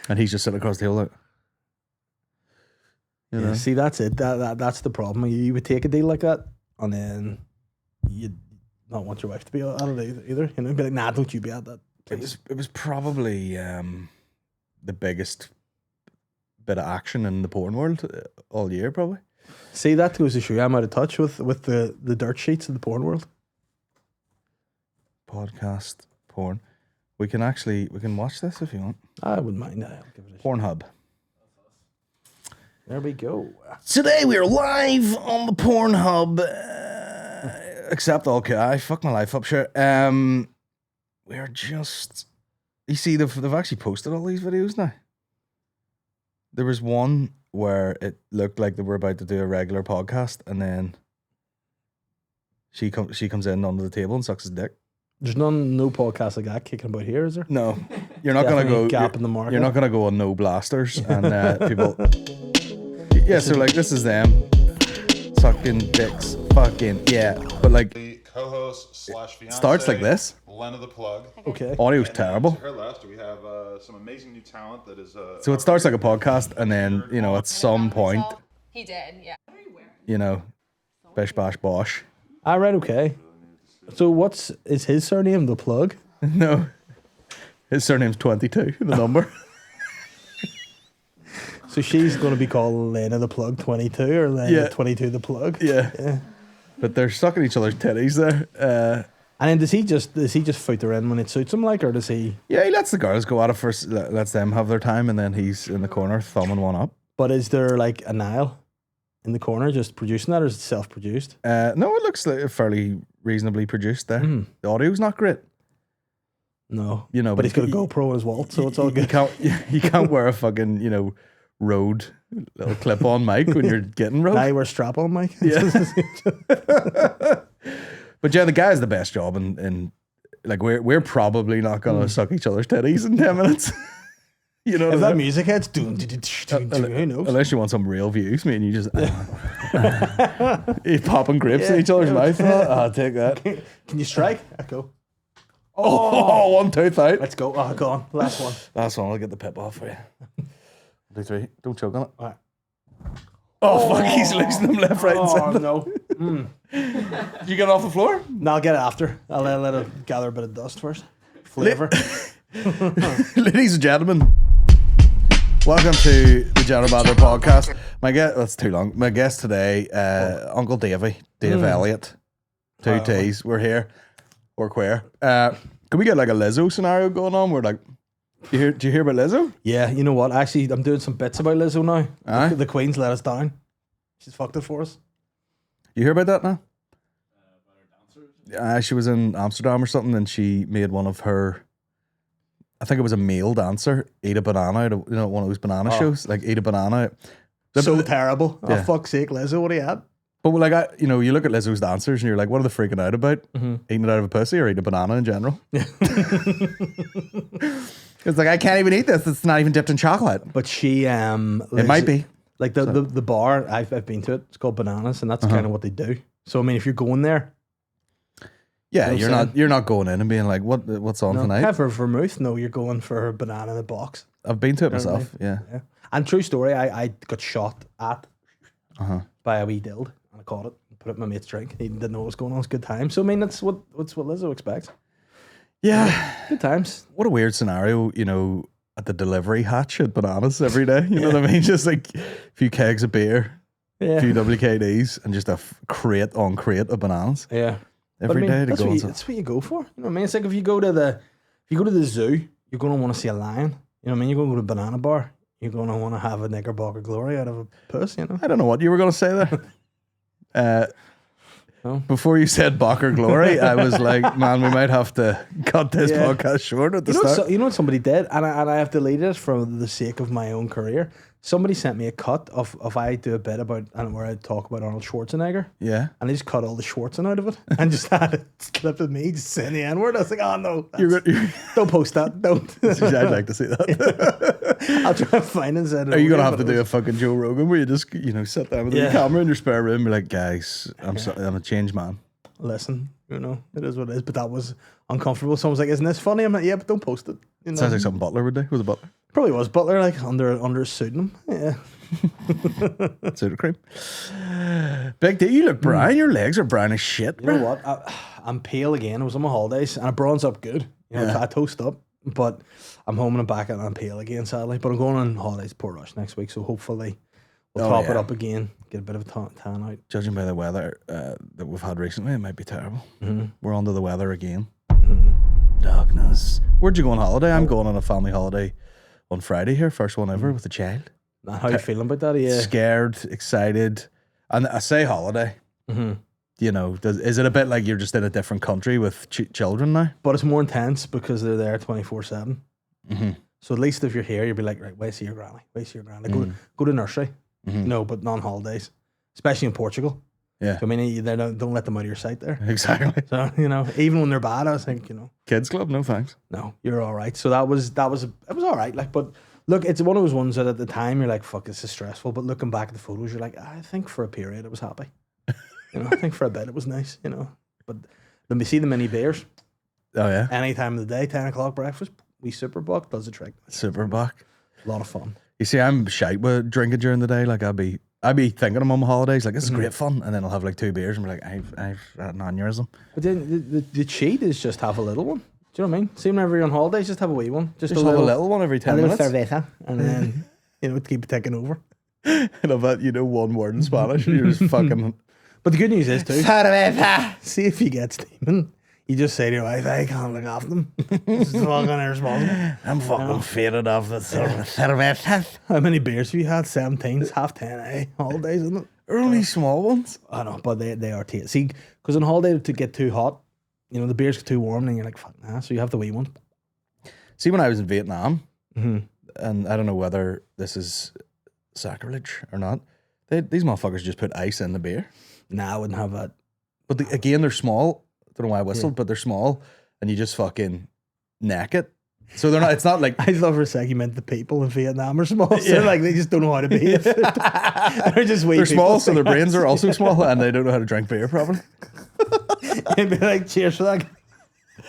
And he's just sitting across the table like, you know? See, that's it. That's the problem. You would take a deal like that, and then you'd not want your wife to be at it either. You know, be like, nah, don't you be at that. It was probably the biggest bit of action in the porn world all year, probably. See, that goes to show you I'm out of touch with the dirt sheets of the porn world. Podcast porn. We can watch this if you want. I wouldn't mind that. I'll give it a Pornhub. There we go. Today we are live on the Pornhub. Except, okay, I fucked my life up, sure. We're just... You see, they've actually posted all these videos now. There was one where it looked like they were about to do a regular podcast, and then she comes in onto the table and sucks his dick. There's no podcast like that kicking about here, is there? No, you're not gonna go. Gap in the market. You're not gonna go on no blasters and people. Yeah, so like this is them sucking dicks, fucking yeah, but like the co-host / fiance starts like this. Lena the plug. Okay. Audio's And terrible. to her left, we have some amazing new talent that is. So it starts like a podcast, and then at some point, He did, yeah. bish bash bosh. All right, okay. So is his surname the plug? No, his surname's 22. The number. So she's going to be called Lena the Plug 22 or Lena 22 the Plug. Yeah. But they're sucking each other's titties there. And then does he just foot her in when it suits him, like, or does he? Yeah, he lets the girls go at it first, lets them have their time, and then he's in the corner thumbing one up. But is there like a Niall in the corner just producing that, or is it self-produced? No, it looks like fairly reasonably produced there. The audio's not great. No, but he's got a GoPro as well, so it's all good. You can't wear a fucking Rode little clip-on mic when you're getting Rode. Now you wear strap-on mic. Yeah. But yeah, the guy has the best job, and like we're probably not gonna suck each other's titties in 10 minutes. You know, if that music hits, who knows? Unless you want some real views, me and you just you popping grapes in each other's mouth. I'll take that. Can you strike? Go. Oh, 1 tooth out. Let's go. Oh, go on. Last one. Last one. I'll get the pip off for you. 1, 2, 3. Don't choke on it. All right. Oh, fuck! He's losing them left, right, and center. No. You get it off the floor? No, I'll get it after. I'll let it gather a bit of dust first. Flavor. Ladies and gentlemen, welcome to the General Banter podcast. My guest, that's too long. My guest today, Uncle Dave Elliott, 2 T's. We're here. We're queer. Can we get like a Lizzo scenario going on? We're like, do you hear about Lizzo? Yeah, you know what? Actually, I'm doing some bits about Lizzo now. Aye? The Queen's let us down. She's fucked it for us. You hear about that now? She was in Amsterdam or something, and she made one of her, I think it was a male dancer, eat a banana out of, one of those banana shows, like eat a banana. So terrible. Yeah. Oh, fuck's sake, Lizzo, what are you at? But like, you look at Lizzo's dancers and you're like, what are they freaking out about? Eating it out of a pussy or eating a banana in general? It's like, I can't even eat this. It's not even dipped in chocolate. But she, It might be. Like the bar, I've been to it. It's called Bananas, and that's kind of what they do. So I mean, if you're going there, Yeah, You know what I'm you're not going in and being like, what's on tonight? have for vermouth. No, you're going for a banana in a box. I've been to it You know what I myself. Yeah. Yeah. And true story, I got shot at by a wee dild, and I caught it, and put it in my mate's drink. He didn't know what was going on. It was a good time. So I mean, that's what Lizzo expects. Yeah. Good times. What a weird scenario, at the delivery hatch at Bananas every day. You know what I mean? Just like a few kegs of beer, a few WKDs, and just a crate on crate of bananas. Yeah. Every day to go. That's what you go for. You know what I mean? It's like if you go to the zoo, you're going to want to see a lion. You know what I mean? You're going to go to a banana bar. You're going to want to have a Knickerbocker glory out of a puss, I don't know what you were going to say there. Before you said Bocker glory, I was like, man, we might have to cut this podcast short at the start. You know what somebody did? And I have deleted it for the sake of my own career. Somebody sent me a cut of I do a bit about, and where I talk about Arnold Schwarzenegger. Yeah. And they just cut all the Schwarzen out of it and just had it clipped with me just saying the N-word. I was like, oh no, don't post that. Don't. I'd like to see that. I'll try and find and send it. Are you going to have to do a fucking Joe Rogan where you just, sit down with the Yeah. camera in your spare room and be like, guys, I'm a changed man. Listen, it is what it is. But that was uncomfortable. Someone's like, isn't this funny? I'm like, yeah, but don't post it. Sounds like something Butler would do. Who's a Butler? Probably was Butler, like under a pseudonym. Yeah. Soda cream. Big D, you look brown. Your legs are brown as shit. You know what? I'm pale again. I was on my holidays and I bronze up good. You know, I toast up, but I'm home and I'm back and I'm pale again, sadly. But I'm going on holidays to Port Rush next week, so hopefully we'll top it up again, get a bit of a tan out. Judging by the weather that we've had recently, it might be terrible. We're under the weather again. Darkness. Where'd you go on holiday? I'm going on a family holiday on Friday here, first one ever with a child. How you feeling about that? Yeah. Scared, excited, and I say holiday. You know, is it a bit like you're just in a different country with children now? But it's more intense because they're there 24/7. So at least if you're here, you'll be like, right, wait see your granny, go to nursery. No, but non holidays, especially in Portugal. Yeah, so, I mean, they don't let them out of your sight there. Exactly. So you know, even when they're bad, I think kids club, no thanks. No, you're all right. So it was all right. Like, but look, it's one of those ones that at the time you're like, fuck, this is stressful. But looking back at the photos, you're like, I think for a period I was happy. I think for a bit it was nice. But let me see the mini beers. Oh yeah. Any time of the day, 10 o'clock breakfast. We Superbuck does the trick. Superbuck. A lot of fun. You see, I'm shite with drinking during the day. Like I'd be thinking I'm on my holidays, like this is great fun, and then I'll have like 2 beers and be like, I've had an aneurysm. But then the cheat is just have a little one. Do you know what I mean? See, whenever you're on holidays, just have a wee one. Just have a little one every 10 minutes. Cerveza, and then keep it taking over. And I bet one word in Spanish, and you're just fucking. But the good news is too. Cerveza. See if you get steaming. You just say to your wife, I can't look after them. This is fucking irresponsible. I'm fucking faded off the cervezas. How many beers have you had? 17. It's 10:30. Holidays, isn't it? They're only small ones. I know, but they are tasty. See, because on holiday to get too hot, the beers get too warm, and you're like, fuck nah. So you have the wee one. See, when I was in Vietnam, and I don't know whether this is sacrilege or not, these motherfuckers just put ice in the beer. Nah, I wouldn't have that. But again, they're small. I don't know why I whistled, but they're small, and you just fucking neck it. So they're not. It's not like I thought for a second you meant the people in Vietnam are small. So they just don't know how to behave. They're just they're small, so their brains are also small, and they don't know how to drink beer properly. It'd be like, cheers for that.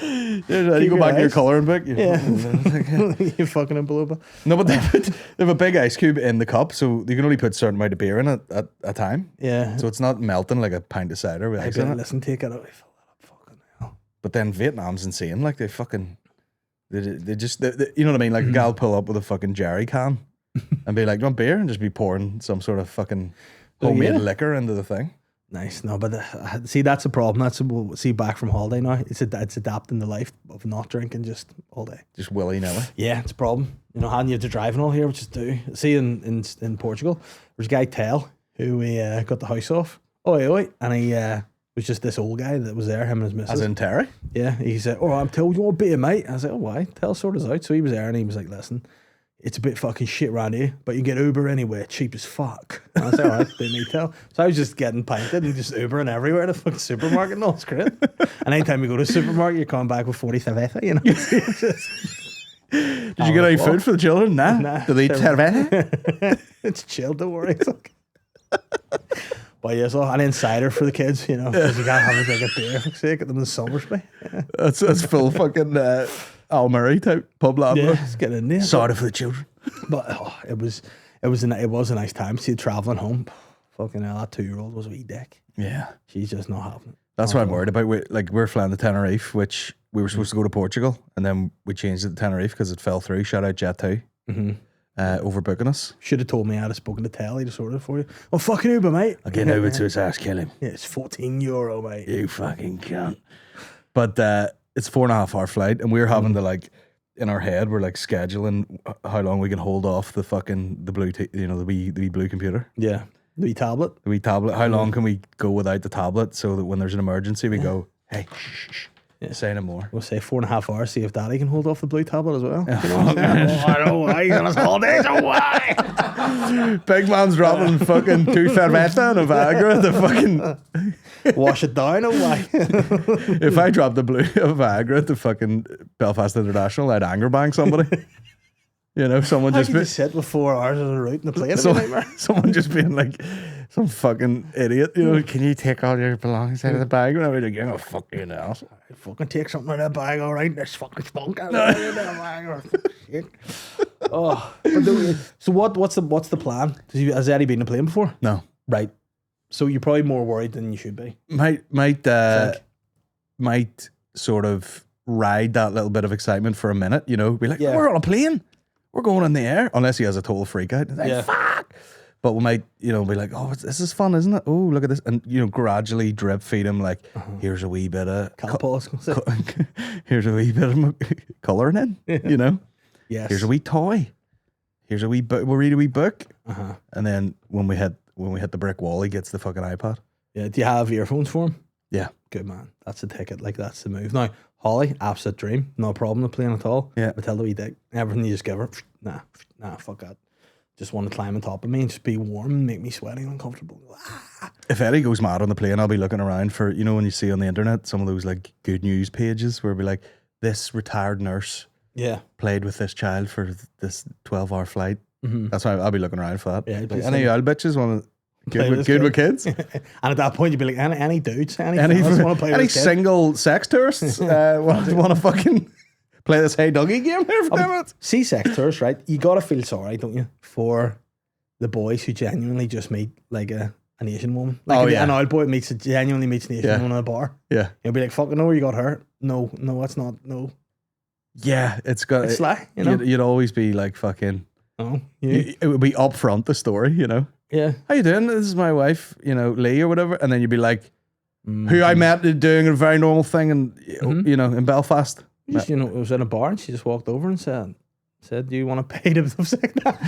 You go back to your colouring book. You fucking unbelievable. No, but they have a big ice cube in the cup, so you can only put a certain amount of beer in it at a time. Yeah. So it's not melting like a pint of cider with ice in it. Listen, take it out. Fucking hell. But then Vietnam's insane. Like they just you know what I mean? Like a gal pull up with a fucking jerry can and be like, "Do you want beer?" and just be pouring some sort of fucking homemade liquor into the thing. Nice. No, but see, that's a problem. That's back from holiday now. It's adapting the life of not drinking just all day. Just willy-nilly. Yeah, it's a problem. And you have to drive and all here, which is do. See, in Portugal, there's a guy, Tel, who we got the house off. Oi. And he was just this old guy that was there, him and his missus. As in Terry? Yeah. He said, I'm Tel, you want a beer, mate? I was like, why? Tel sort us out. So he was there and he was like, listen, it's a bit fucking shit around here, but you can get Uber anywhere, cheap as fuck. And I was like, all right, didn't need Tel. So I was just getting pinted and just Ubering everywhere to the fucking supermarket and all, it's great. And anytime you go to the supermarket, you're coming back with 40 cerveza, Did you get any food for the children? Nah. Do they eat cerveza? It's chilled, don't worry. But yeah, so an insider for the kids, because you can't have a big beer for sake at them in Somersby. Yeah. That's full fucking Al Murray type pub landlord. Yeah, it's getting in there. Sorry for the children. But it was a nice time. See, travelling home, fucking hell, that 2-year-old was a wee dick. Yeah, she's just not having it. That's what I'm worried about. We're flying to Tenerife, which we were supposed to go to Portugal, and then we changed it to Tenerife because it fell through. Shout out Jet2. Overbooking us. Should have told me I'd have spoken to Tel. He'd have sorted it for you. Well, fucking Uber, mate. I'll get Uber to his house, kill him. Yeah, it's €14, mate. You fucking cunt. But it's 4.5 hour flight, and we're having to in our head, we're scheduling how long we can hold off the blue, the wee blue computer. Yeah, the wee tablet. The wee tablet. How long can we go without the tablet so that when there's an emergency, we go, hey, shh. Yeah. Say no more. We'll say 4.5 hours, see if Daddy can hold off the blue tablet as well. I don't know why he's on his holidays or why. Big man's dropping fucking 2 cerveza and a Viagra to fucking wash it down or why? If I dropped the blue of Viagra to fucking Belfast International, I'd anger bang somebody. Someone just sit with 4 hours on a route in the plane. Someone just being like some fucking idiot. Can you take all your belongings out of the bag? And I'd be like, oh, fuck you now. I fucking take something out of that bag, all right? There's fucking spunk out of the bag. Shit. So what's the plan? Has Eddie been to plane before? No. Right. So you're probably more worried than you should be. Might sort of ride that little bit of excitement for a minute, you know, be like, we're on a plane, we're going in the air, unless he has a total freak out. Like, fuck. But we might, you know, be like, oh, this is fun, isn't it? Oh, look at this. And, you know, gradually drip feed him like, here's a wee bit of... here's a wee bit of colouring in, you know? Yes. Here's a wee toy. Here's a wee book. We'll read a wee book. And then when we hit the brick wall, he gets the fucking iPad. Yeah. Do you have earphones for him? Yeah. Good man. That's the ticket. Like, that's the move. Now, Holly, absolute dream. No problem with playing at all. Yeah. Matilda, wee dick. Everything you just give her. Nah, fuck that. Just want to climb on top of me and just be warm and make me sweaty and uncomfortable. If Eddie goes mad on the plane, I'll be looking around for, you know, when you see on the internet some of those like good news pages where it'll be like, this retired nurse played with this child for this 12-hour flight. That's why I'll be looking around for that. Yeah, like, any old bitches want to good with kids? And at that point, you'd be like, any dudes, any want to play any with single sex tourists want to fucking play this hey doggy game here for 10 minutes? See sex tourists, right? You got to feel sorry, don't you, for the boys who genuinely just meet like an Asian woman. Like an old boy genuinely meets an Asian woman in a bar. Yeah. You'll be like, fucking no, you got hurt. No, that's not, no. Yeah, it's like, you know? You'd always be like fucking... Oh, yeah. It would be up front, the story, you know? Yeah. How you doing? This is my wife, you know, Lee or whatever. And then you'd be like, who I met doing a very normal thing and you know, in Belfast. Just, you know, it was in a bar and she just walked over and said, do you want to pay to have sex now?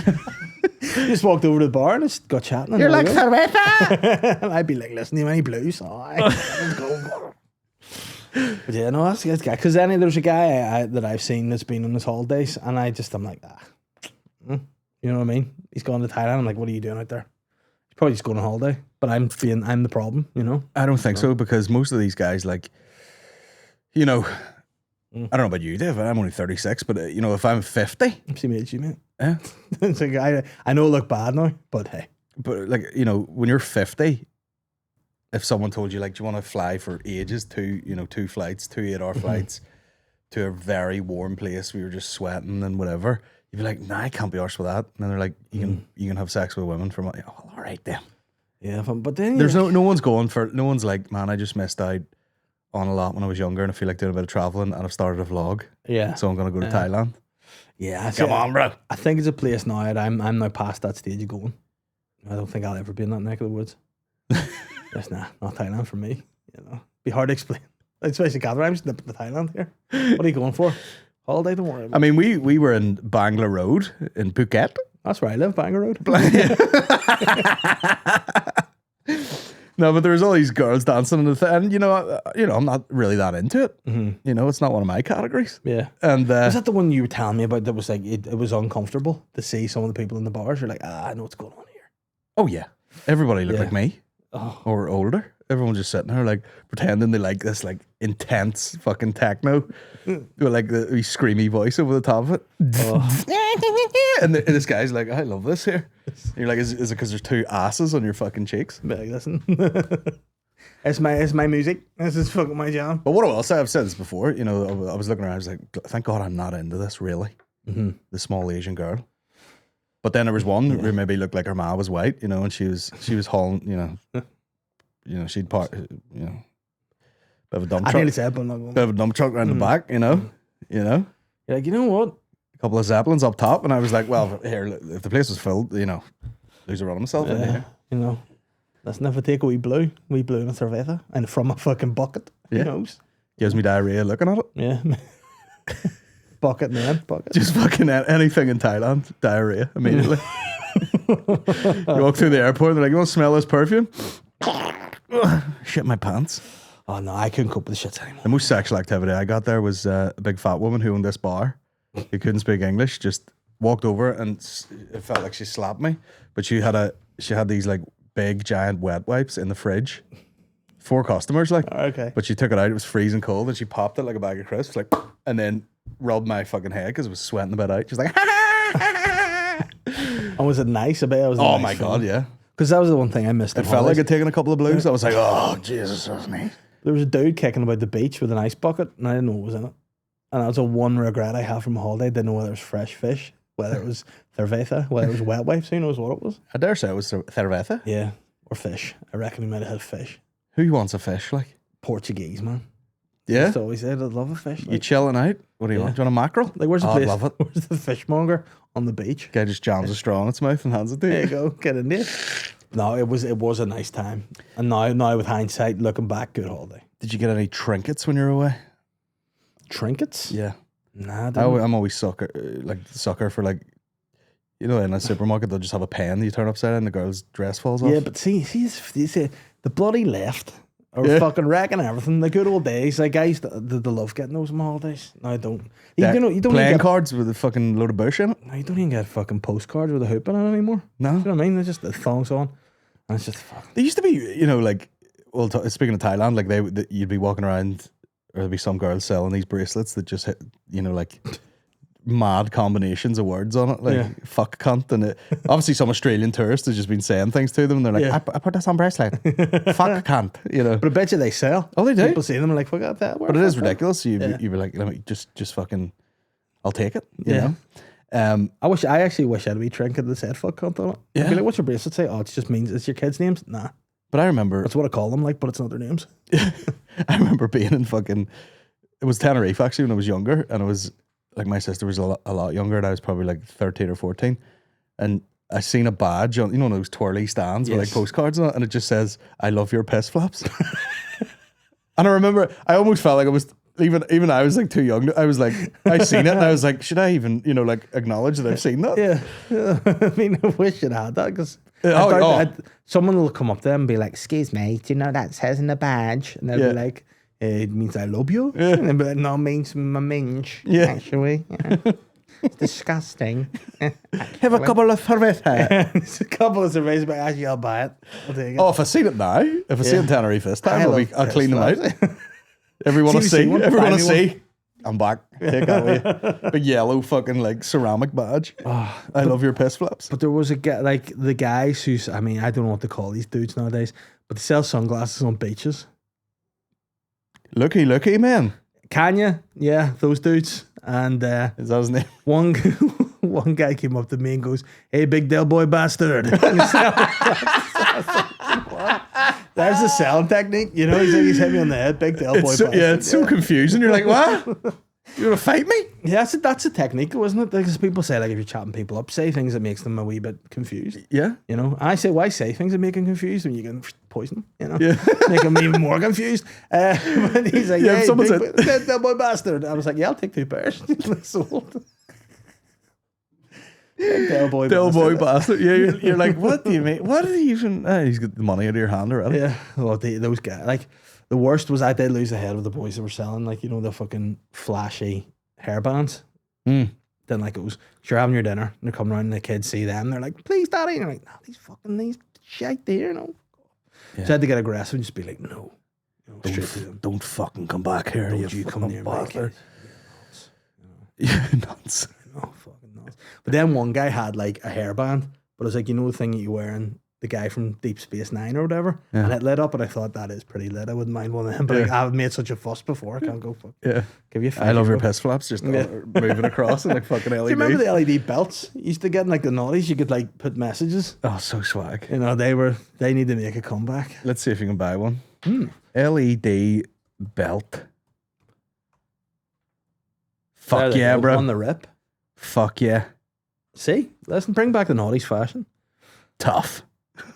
Just walked over to the bar and just got chatting. You're like, cerveza! And I'd be like, listen, you have any blues? Let's go. But yeah, no, that's good guy. Because there's a guy that I've seen that's been on his holidays and I'm like, you know what I mean? He's gone to Thailand. I'm like, what are you doing out there? He's probably just going on holiday. But I'm the problem, you know? I don't think so, because most of these guys, like, you know, I don't know about you, Dave. I'm only 36, but you know, if I'm 50, I'm same age, you mate. Yeah, it's like I know I look bad now, but hey. But like, you know, when you're 50, if someone told you like, do you want to fly for ages, two flights, 2 8-hour flights to a very warm place, we were just sweating and whatever, you'd be like, nah, I can't be arsed with that. And then they're like, you can have sex with women for money. Oh, all right then. Yeah, but then there's no one's like, man, I just missed out on a lot when I was younger and I feel like doing a bit of traveling and I've started a vlog. Yeah. So I'm gonna go to Thailand. Yeah. Come on, bro. I think it's a place now that I'm now past that stage of going. I don't think I'll ever be in that neck of the woods. Just not Thailand for me. You know. Be hard to explain. Especially Catherine, I'm just nipping to Thailand here. What are you going for? Holiday, don't worry about it. I mean, we were in Bangla Road in Phuket. That's where I live, Bangla Road. No, but there was all these girls dancing and you know, I'm not really that into it. You know, it's not one of my categories. Yeah. And was that the one you were telling me about that was like it was uncomfortable to see some of the people in the bars? You're like, I know what's going on here. Oh yeah, everybody looked like me or older. Everyone just sitting there like pretending they like this like intense fucking techno with like the wee screamy voice over the top of it. And this guy's like, I love this here. You're like, is it because there's 2 asses on your fucking cheeks? But like, listen, it's my music. This is fucking my jam. But what else? I've said this before. You know, I was looking around. I was like, thank God I'm not into this. Really, the small Asian girl. But then there was one who maybe looked like her ma was white. You know, and she was hauling. You know, she'd park. You know, bit of a dump truck. I nearly said, but I'm not going. Bit of a dump truck around the back. You know. You're like, you know what? Couple of Zeppelins up top, and I was like, well, here, if the place was filled, you know, lose a run himself in here. You know, let's never take a wee blue in a cerveza and from a fucking bucket. Who knows? Gives me diarrhea looking at it. Yeah. Bucket, man. Bucket. Just fucking anything in Thailand, diarrhea immediately. You walk through the airport, and they're like, you want to smell this perfume? Shit my pants. Oh no, I couldn't cope with the shit anymore. The most sexual activity I got there was a big fat woman who owned this bar. Who couldn't speak English, just walked over and it felt like she slapped me. But she had these like big giant wet wipes in the fridge for customers, like. Okay. But she took it out. It was freezing cold, and she popped it like a bag of crisps, like, and then rubbed my fucking head because it was sweating a bit out. She's like, and was it nice? I bet it was. Oh my god, yeah. Because that was the one thing I missed. It felt like I'd taken a couple of blues. I was like, oh Jesus, that was nice. There was a dude kicking about the beach with an ice bucket, and I didn't know what was in it. And that's the one regret I have from a holiday. I didn't know whether it was fresh fish whether it was cerveza, whether it was wet wipes, who knows what it was. I dare say it was cerveza. Yeah, or fish. I reckon he might have had fish. Who wants a fish, like? Portuguese, man. Yeah? Just always said, I'd love a fish. You chilling out? What do you want? Do you want a mackerel? Like, where's the Oh, place? I love it. Where's the fishmonger on the beach? Guy just jams a straw in its mouth and hands it to There you. you go, get in there. No, it was a nice time. And now with hindsight, looking back, good holiday. Did you get any trinkets when you were away? Trinkets? Yeah. Nah, I didn't. I'm always sucker for like, you know, in a supermarket they'll just have a pen that you turn upside down and the girl's dress falls off. Yeah, but see, the bloody left are fucking wrecking everything. The good old days, like I used to love getting those on holidays. No, I don't. You don't even playing get, cards with a fucking load of bush in it. no, you don't even get fucking postcards with a hoop in it anymore. No. You know what I mean? They're just the thongs on, and it's just fucking. There used to be, you know, like, well, speaking of Thailand, like you'd be walking around, or there'd be some girls selling these bracelets that just hit, you know, like mad combinations of words on it, like fuck cunt, and it, obviously some Australian tourist has just been saying things to them, and they're like, I put this on bracelet, fuck cunt, you know. But I bet you they sell. Oh, they do. People see them and like, fuck that. But it is ridiculous. So you'd be like, let me just fucking, I'll take it. You know. I actually wish I had a wee trinket that said fuck cunt on it. Yeah. I'd be like, what's your bracelet say? Oh, it just means it's your kids' names. Nah, But I remember, that's what I call them, like, but it's not their names. I remember being in fucking, it was Tenerife actually when I was younger, and it was like my sister was a lot younger, and I was probably like 13 or 14, and I seen a badge on, you know, those twirly stands with like postcards on it, and it just says, I love your piss flaps. And I remember I almost felt like I was even I was like too young. I was like, I seen it and I was like, should I even, you know, like acknowledge that I've seen that? Yeah. I mean, I wish it had that, because someone will come up there and be like, excuse me, do you know that says in the badge? And they'll be like, it means I love you. Yeah. And they'll be like, no, it means my minge, actually. Yeah. It's disgusting. Have a couple of cerveza. It's a couple of cervezas, but actually I'll buy it. I'll take it. Oh, if I seen it now, if I see it in Tenerife this time, I'll clean them out. Everyone will see. Everyone will see. I'm back. Take that away. Big yellow fucking like ceramic badge. I love your piss flaps. But there was a guy, like the guys who's, I mean, I don't know what to call these dudes nowadays, but they sell sunglasses on beaches. Looky, man. Can you? Yeah, those dudes. And Is that his name? one guy came up to me and goes, "Hey, big Del Boy bastard." There's the selling technique, you know. He's hit me on the head, big Del Boy bastard. Yeah, it's so confusing. You're like, what? You want to fight me? Yeah, that's a technique, isn't it? Because people say, like, if you're chatting people up, say things that makes them a wee bit confused. Yeah. You know, I say, why say things that make them confused when you can poison them, you know? Make them even more confused. But he's like, yeah, someone big Del Boy bastard. I was like, yeah, I'll take 2 pairs. Sold. Del Boy bastard. Yeah, you're like, what do you mean? What did he even? He's got the money out of your hand already. Yeah. Well, those guys, like, the worst was I did lose the head of the boys that were selling, like, you know, the fucking flashy hairbands. Then, like, it was, you're having your dinner and they're coming around and the kids see them. They're like, please, daddy. And you're like, no, these shite there, no. Yeah. So I had to get aggressive and just be like, no. You know, straight to them. Don't fucking come back here. Don't you come near me. You're nuts. No, fucking nuts. But then one guy had like a hairband, but it was like, you know, the thing that you wear in the guy from Deep Space Nine or whatever, and it lit up, and I thought that is pretty lit. I wouldn't mind one of them, but like, I've made such a fuss before. I can't go fuck. Yeah, give you. I love your piss flaps, just moving across and like fucking LED. Do you remember the LED belts? You used to get in like the naughties. You could like put messages. Oh, so swag. You know, they need to make a comeback. Let's see if you can buy one. LED belt. Fuck yeah, bro. On the rip. Fuck yeah. See, listen, bring back the naughties fashion. Tough.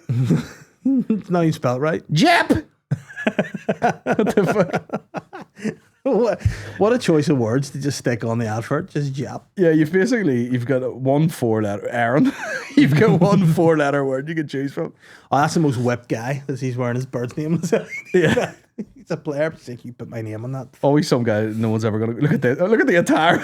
It's not even spelled right. Jep. What the fuck? What a choice of words to just stick on the advert. Just Jap. Yeah, you've got one 4-letter Aaron. You've got one 4-letter word you can choose from. Oh, that's the most whipped guy that he's wearing his bird's name. Yeah. He's a player. It's like, you put my name on that. Always some guy no one's ever gonna look at the attire.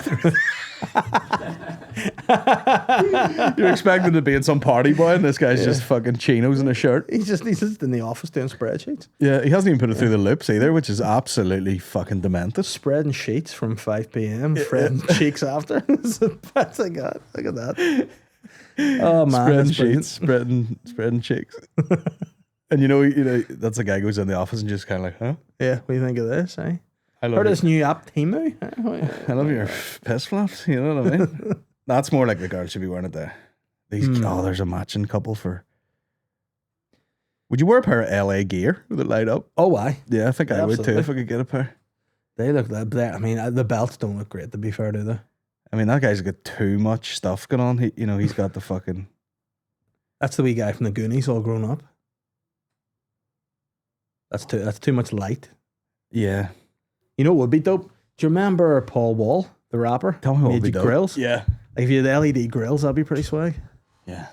You're expecting to be in some party boy, and this guy's just fucking chinos and a shirt. He's just in the office doing spreadsheets. Yeah, he hasn't even put it through the loops either, which is absolutely fucking demented. Spreading sheets from 5 p.m. Fretting cheeks after. That's like that. Look at that. Oh man, spreading sheets, spreading cheeks. And you know, that's a guy who goes in the office and just kind of like, huh? Yeah, what do you think of this, eh? I love this new app, Timu. I love your piss flaps, you know what I mean? That's more like the girl should be wearing it there. These there's a matching couple for. Would you wear a pair of LA gear with it light up? Oh, why? Yeah, I think I would too Absolutely. if I could get a pair. They look I mean, the belts don't look great, to be fair, do they? I mean, that guy's got too much stuff going on. He's got the fucking. That's the wee guy from the Goonies, all grown up. That's too much light. Yeah. You know what would be dope? Do you remember Paul Wall, the rapper? Tell me what would Made be you dope. grills? Yeah. Like if you had LED grills, that'd be pretty swag. Yeah.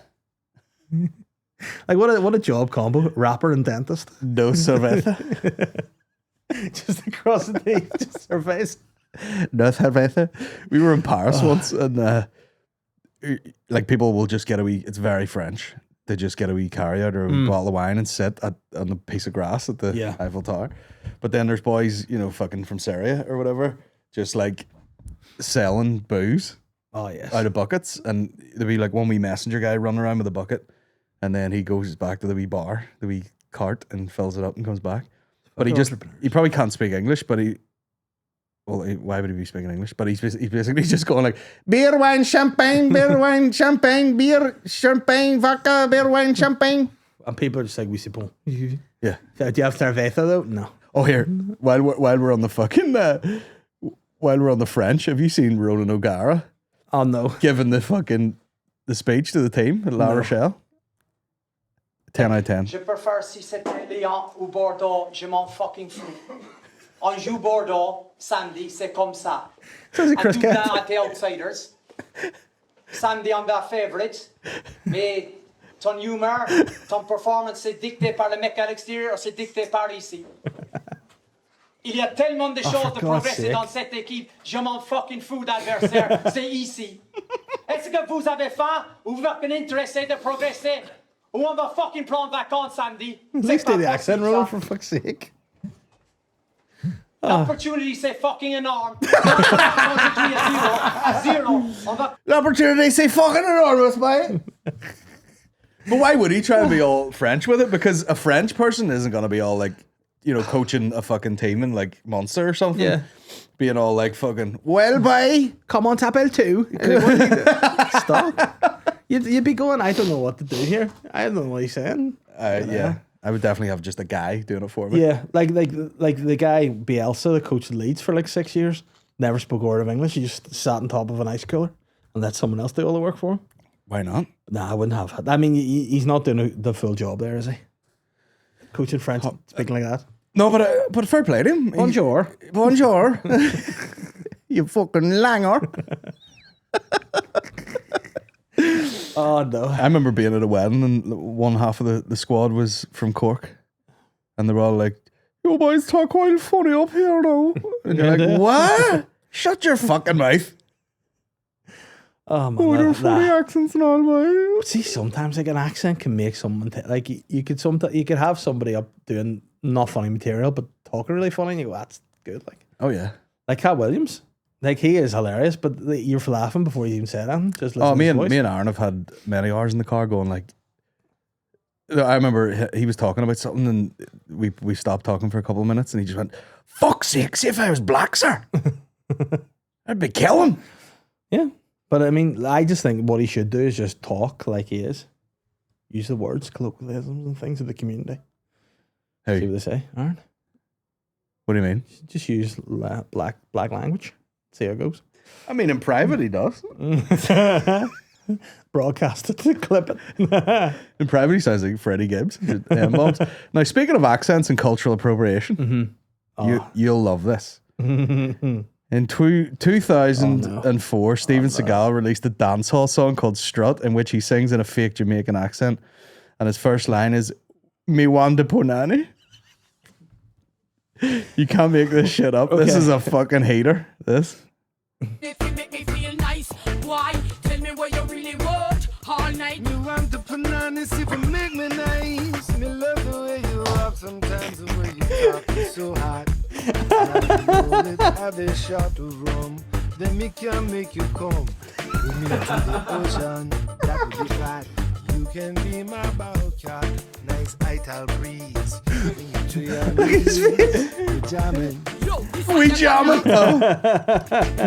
Like what a job combo, rapper and dentist. No cerveza. Just across the day, just her face. No cerveza. We were in Paris once, and like people will just get a wee. It's very French. They just get a wee carryout or a wee bottle of wine and sit on a piece of grass at the Eiffel Tower. But then there's boys, fucking from Syria or whatever, just like selling booze. Oh yes. Out of buckets, and there'd be like one wee messenger guy running around with a bucket, and then he goes back to the wee bar, the wee cart, and fills it up and comes back. But he probably can't speak English, but why would he be speaking English? But he's basically just going like, beer, wine, champagne, beer, champagne, vodka, beer, wine, champagne. And people are just like, we suppose. Yeah. Do you have cerveza though? No. Oh, here, while we're on the fucking, while we're on the French, have you seen Roland O'Gara? Oh no. Giving the speech to the team at La Rochelle? 10 out of 10. Je préfère si c'était Lyon ou Bordeaux, je m'en fucking fous. On joue Bordeaux, samedi, c'est comme ça. Sounds like And Chris tout Kent. le temps à tes outsiders. Samedi, on va favorites. Mais ton humeur, ton performance, c'est dicté par le mec à l'extérieur, c'est dicté par ici. Il y a tellement de choses de progresser dans cette équipe. Je m'en fucking fous d'adversaire. C'est ici. Est-ce que vous avez faim ou vous êtes intéressé de progresser? Ou on va fucking prendre vacances samedi? At least do the accent, Roland, for fuck's sake. L'opportunity, c'est fucking énorme. Zero. On va... The opportunity, say fucking enormous, mate. But why would he try and be all French with it? Because a French person isn't going to be all like, coaching a fucking team in like Monster or something. Yeah. Being all like fucking, well, boy. Come on, tap L2. Stop. You'd be going, I don't know what to do here. I don't know what he's saying. Yeah. I would definitely have just a guy doing it for me. Yeah, like the guy Bielsa, the coach of Leeds for like 6 years, never spoke a word of English. He just sat on top of an ice cooler and let someone else do all the work for him. Why not? Nah, I wouldn't have. I mean, he's not doing the full job there, is he? Coaching French, speaking like that. No, but fair play to him. Bonjour. Bonjour. You fucking langer. Oh no. I remember being at a wedding and one half of the squad was from Cork. And they were all like, "You boys talk quite funny up here now." And you're like, "What? Shut your fucking mouth." Oh man. Oh, they're funny accents and all, mate. See, sometimes like an accent can make someone like you could have somebody up doing not funny material but talking really funny and you go, "That's good." Oh yeah. Like Cat Williams. Like he is hilarious, but you're laughing before you even said anything. Just listen to me his and voice. me and Aaron have had many hours in the car going like. I remember he was talking about something and we stopped talking for a couple of minutes and he just went, "Fuck's sake, see if I was black, sir, I'd be killing." Yeah, but I mean, I just think what he should do is just talk like he is, use the words, colloquialisms, and things of the community. Hey, See what they say, Aaron. what do you mean? Just use black language. See how it goes. I mean, in private he does. Broadcast it, clip it. In private he sounds like Freddie Gibbs. M-bombs. Now, speaking of accents and cultural appropriation, you'll love this. In 2004, Steven Seagal released a dancehall song called Strut, in which he sings in a fake Jamaican accent, and his first line is "Me wanda punani." You can't make this shit up. This is a fucking hater. This. If you make me feel nice, why? Tell me what you really want all night. Me want the bananas if you make me nice. Me love the way you walk sometimes, the way you talk is so hot. Have a shot of rum, then me can make you come. With me to the ocean, that would be right. You You can be my bobcat. Nice ital breeze. Look at his face. We're jamming. We jamming. Oh.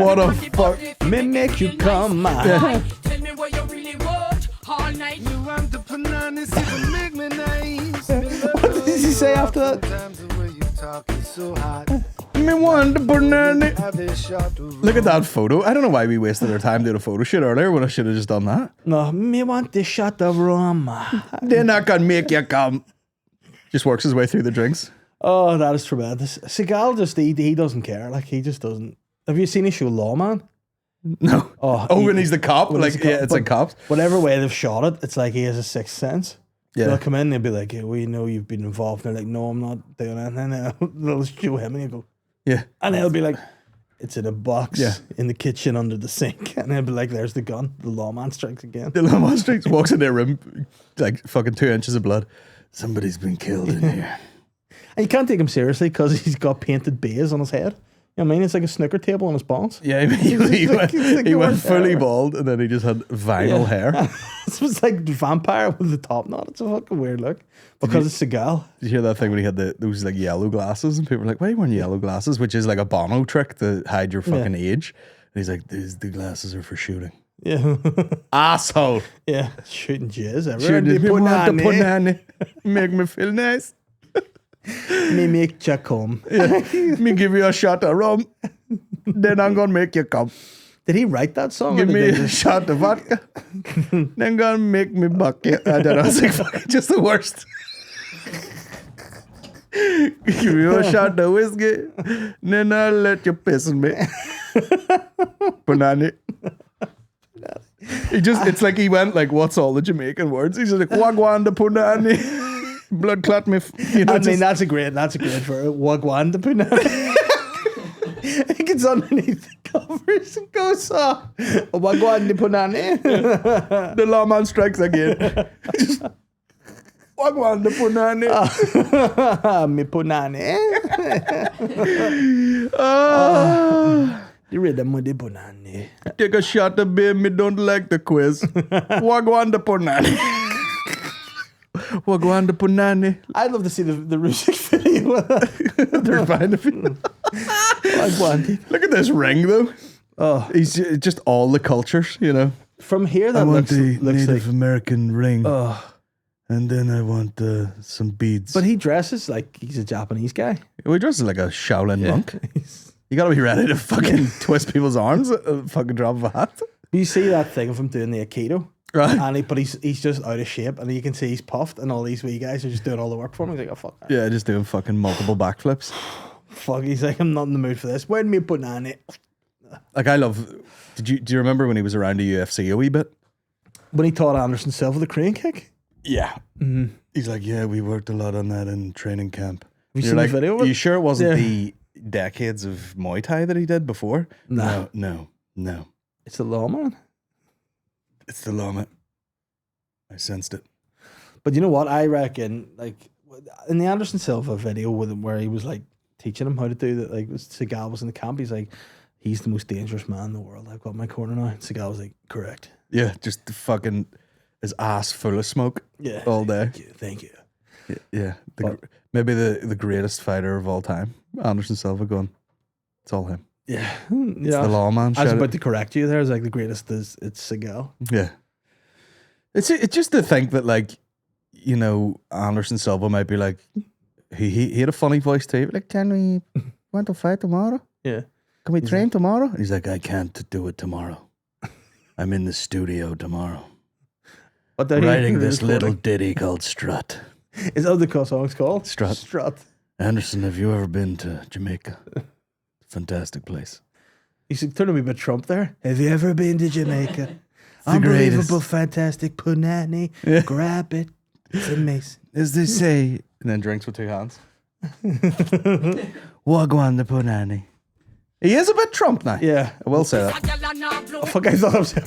What a fuck. Me make you come, man. Tell me what you really want all night. You want the punani, see the make me nice. What did he say after that? Sometimes the way you talk is so hot. Me want the banana. Have this shot to Look at that photo. I don't know why we wasted our time doing a photo shoot earlier when I should have just done that. No, me want the shot of rum. Then I can make you come. Just works his way through the drinks. Oh, that is tremendous. Seagal just, he doesn't care. Like, he just doesn't. Have you seen his show Lawman? No. Oh, when he's the cop. when Like, he's the yeah, cop, it's like but cops. Whatever way they've shot it, it's like he has a sixth sense. Yeah. They'll come in and they'll be like, yeah, we know you've been involved. And they're like, no, I'm not doing it. And then they'll show him and he'll go, Yeah. and he'll be like, it's in a box Yeah. in the kitchen under the sink. And he'll be like, there's the gun. The lawman strikes again. The Lamar Street walks in their room, like fucking 2 inches of blood. Somebody's been killed in here. And you can't take him seriously because he's got painted bays on his head. You know what I mean? It's like a snooker table on his bones. Yeah, he went the worst fully ever. bald and then he just had vinyl hair. It was like vampire with the top knot. It's a fucking weird look. Because it's Seagal. Did you hear that thing when he had those like yellow glasses and people were like, why are you wearing yellow glasses? Which is like a Bono trick to hide your fucking age. And he's like, the glasses are for shooting. Yeah. Asshole. Yeah. Shooting jizz everywhere. Shooting The me want the punani. punani. Make me feel nice. Me make you come. Me give you a shot of rum. Then I'm gonna make you come. Did he write that song? Give or me did a they just... shot of vodka. Then gonna make me buck you. I don't know. It's like fucking just the worst. Give me a shot of whiskey. Then I'll let you piss me. Punani. It's like he went like, what's all the Jamaican words? He's just like, WAGWAN the punani. Blood clot me. You know, I mean, that's a great for WAGWAN the punani. He gets underneath the covers and goes, WAGWAN the punani. the lawman strikes again. Just, WAGWAN the punani. Me punani. The rhythm with the punani. Take a shot of beer, me don't like the quiz. WAGWAN the punani. WAGWAN the punani. I'd love to see the music video. They're fine if you WAGWAN. Look at this ring though. Oh, he's just all the cultures, you know. From here, that looks like. American ring. Oh. And then I want some beads. But he dresses like he's a Japanese guy. He dresses like a Shaolin monk. You gotta be ready to fucking twist people's arms at a fucking drop of a hat. You see that thing of him doing the Aikido? Right. And but he's just out of shape, and you can see he's puffed, and all these wee guys are just doing all the work for him. He's like, oh, fuck that. Yeah, just doing fucking multiple backflips. Fuck, he's like, I'm not in the mood for this. Where'd me put on it? Like, I love... Do you remember when he was around the UFC a wee bit? When he taught Anderson Silva the crane kick? Yeah. Mm-hmm. He's like, yeah, we worked a lot on that in training camp. Have you seen the video of it? Are you sure it wasn't the decades of Muay Thai that he did before? No. It's the lawman. It's the lawman. I sensed it. But you know what? I reckon, like, in the Anderson Silva video with him, where he was like teaching him how to do that, like, Seagal was in the camp, he's like, he's the most dangerous man in the world. I've got my corner now. And Seagal was like, correct. Yeah, just the fucking his ass full of smoke. Yeah, all day. Thank you. Yeah, maybe the greatest fighter of all time, Anderson Silva. Going, it's all him. Yeah, It's the lawman. I was about to correct you there. It's like the greatest is it's Seagal. Yeah, it's just to think that, like, you know, Anderson Silva might be like, he had a funny voice too. Like, can we want to fight tomorrow? Yeah, can we train tomorrow? He's like, I can't do it tomorrow. I'm in the studio tomorrow. Writing this little ditty called Strut. Is that what the song's called? Strut. Strut. Anderson, have you ever been to Jamaica? Fantastic place. You should turn a wee bit Trump there. Have you ever been to Jamaica? Unbelievable, fantastic punani. Yeah. Grab it. It's amazing. As they say, and then drinks with two hands. Wagwan the punani. He is a bit Trump now. Yeah, I will say that. Oh, fuck, I thought I was him.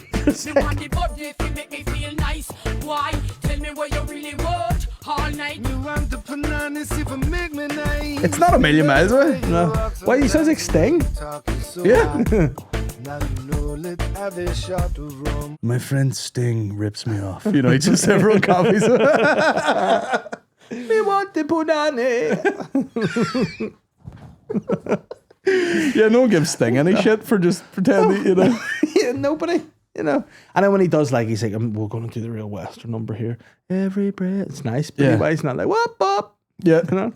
Why? Tell me what you really want all night. You want the punani, see if it make me nice. It's not a million miles away. No. Why, he sounds like Sting. Yeah. Now you know let's have a shot of rum. My friend Sting rips me off. You know, he just several copies. We want the punani. Yeah, no one gives Sting any shit for just pretending, you know. Yeah, nobody. You know. And then when he does, like, he's like, we're going to do the real Western number here. Every breath. It's nice, but Yeah. he's not like, whoop, up. Yeah. You know?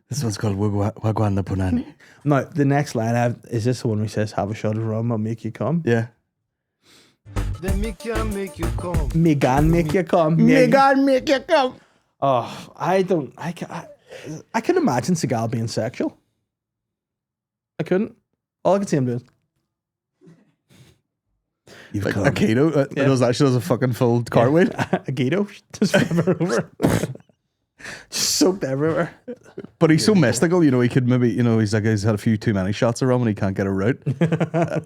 This one's called WAGWAN the Punani. Now, the next line is this the one where he says, have a shot of rum, I'll make you come? Yeah. Then me can make you come. Me can make you come. can make you come. Oh, I can imagine Seagal being sexual. I couldn't. All I could see him doing. You've like a keto. It does a fucking full cartwheel. A keto. Just flip her over. Just soaked everywhere. But he's so mystical, you know, he could maybe, you know, he's like, he's had a few too many shots of rum and he can't get a route.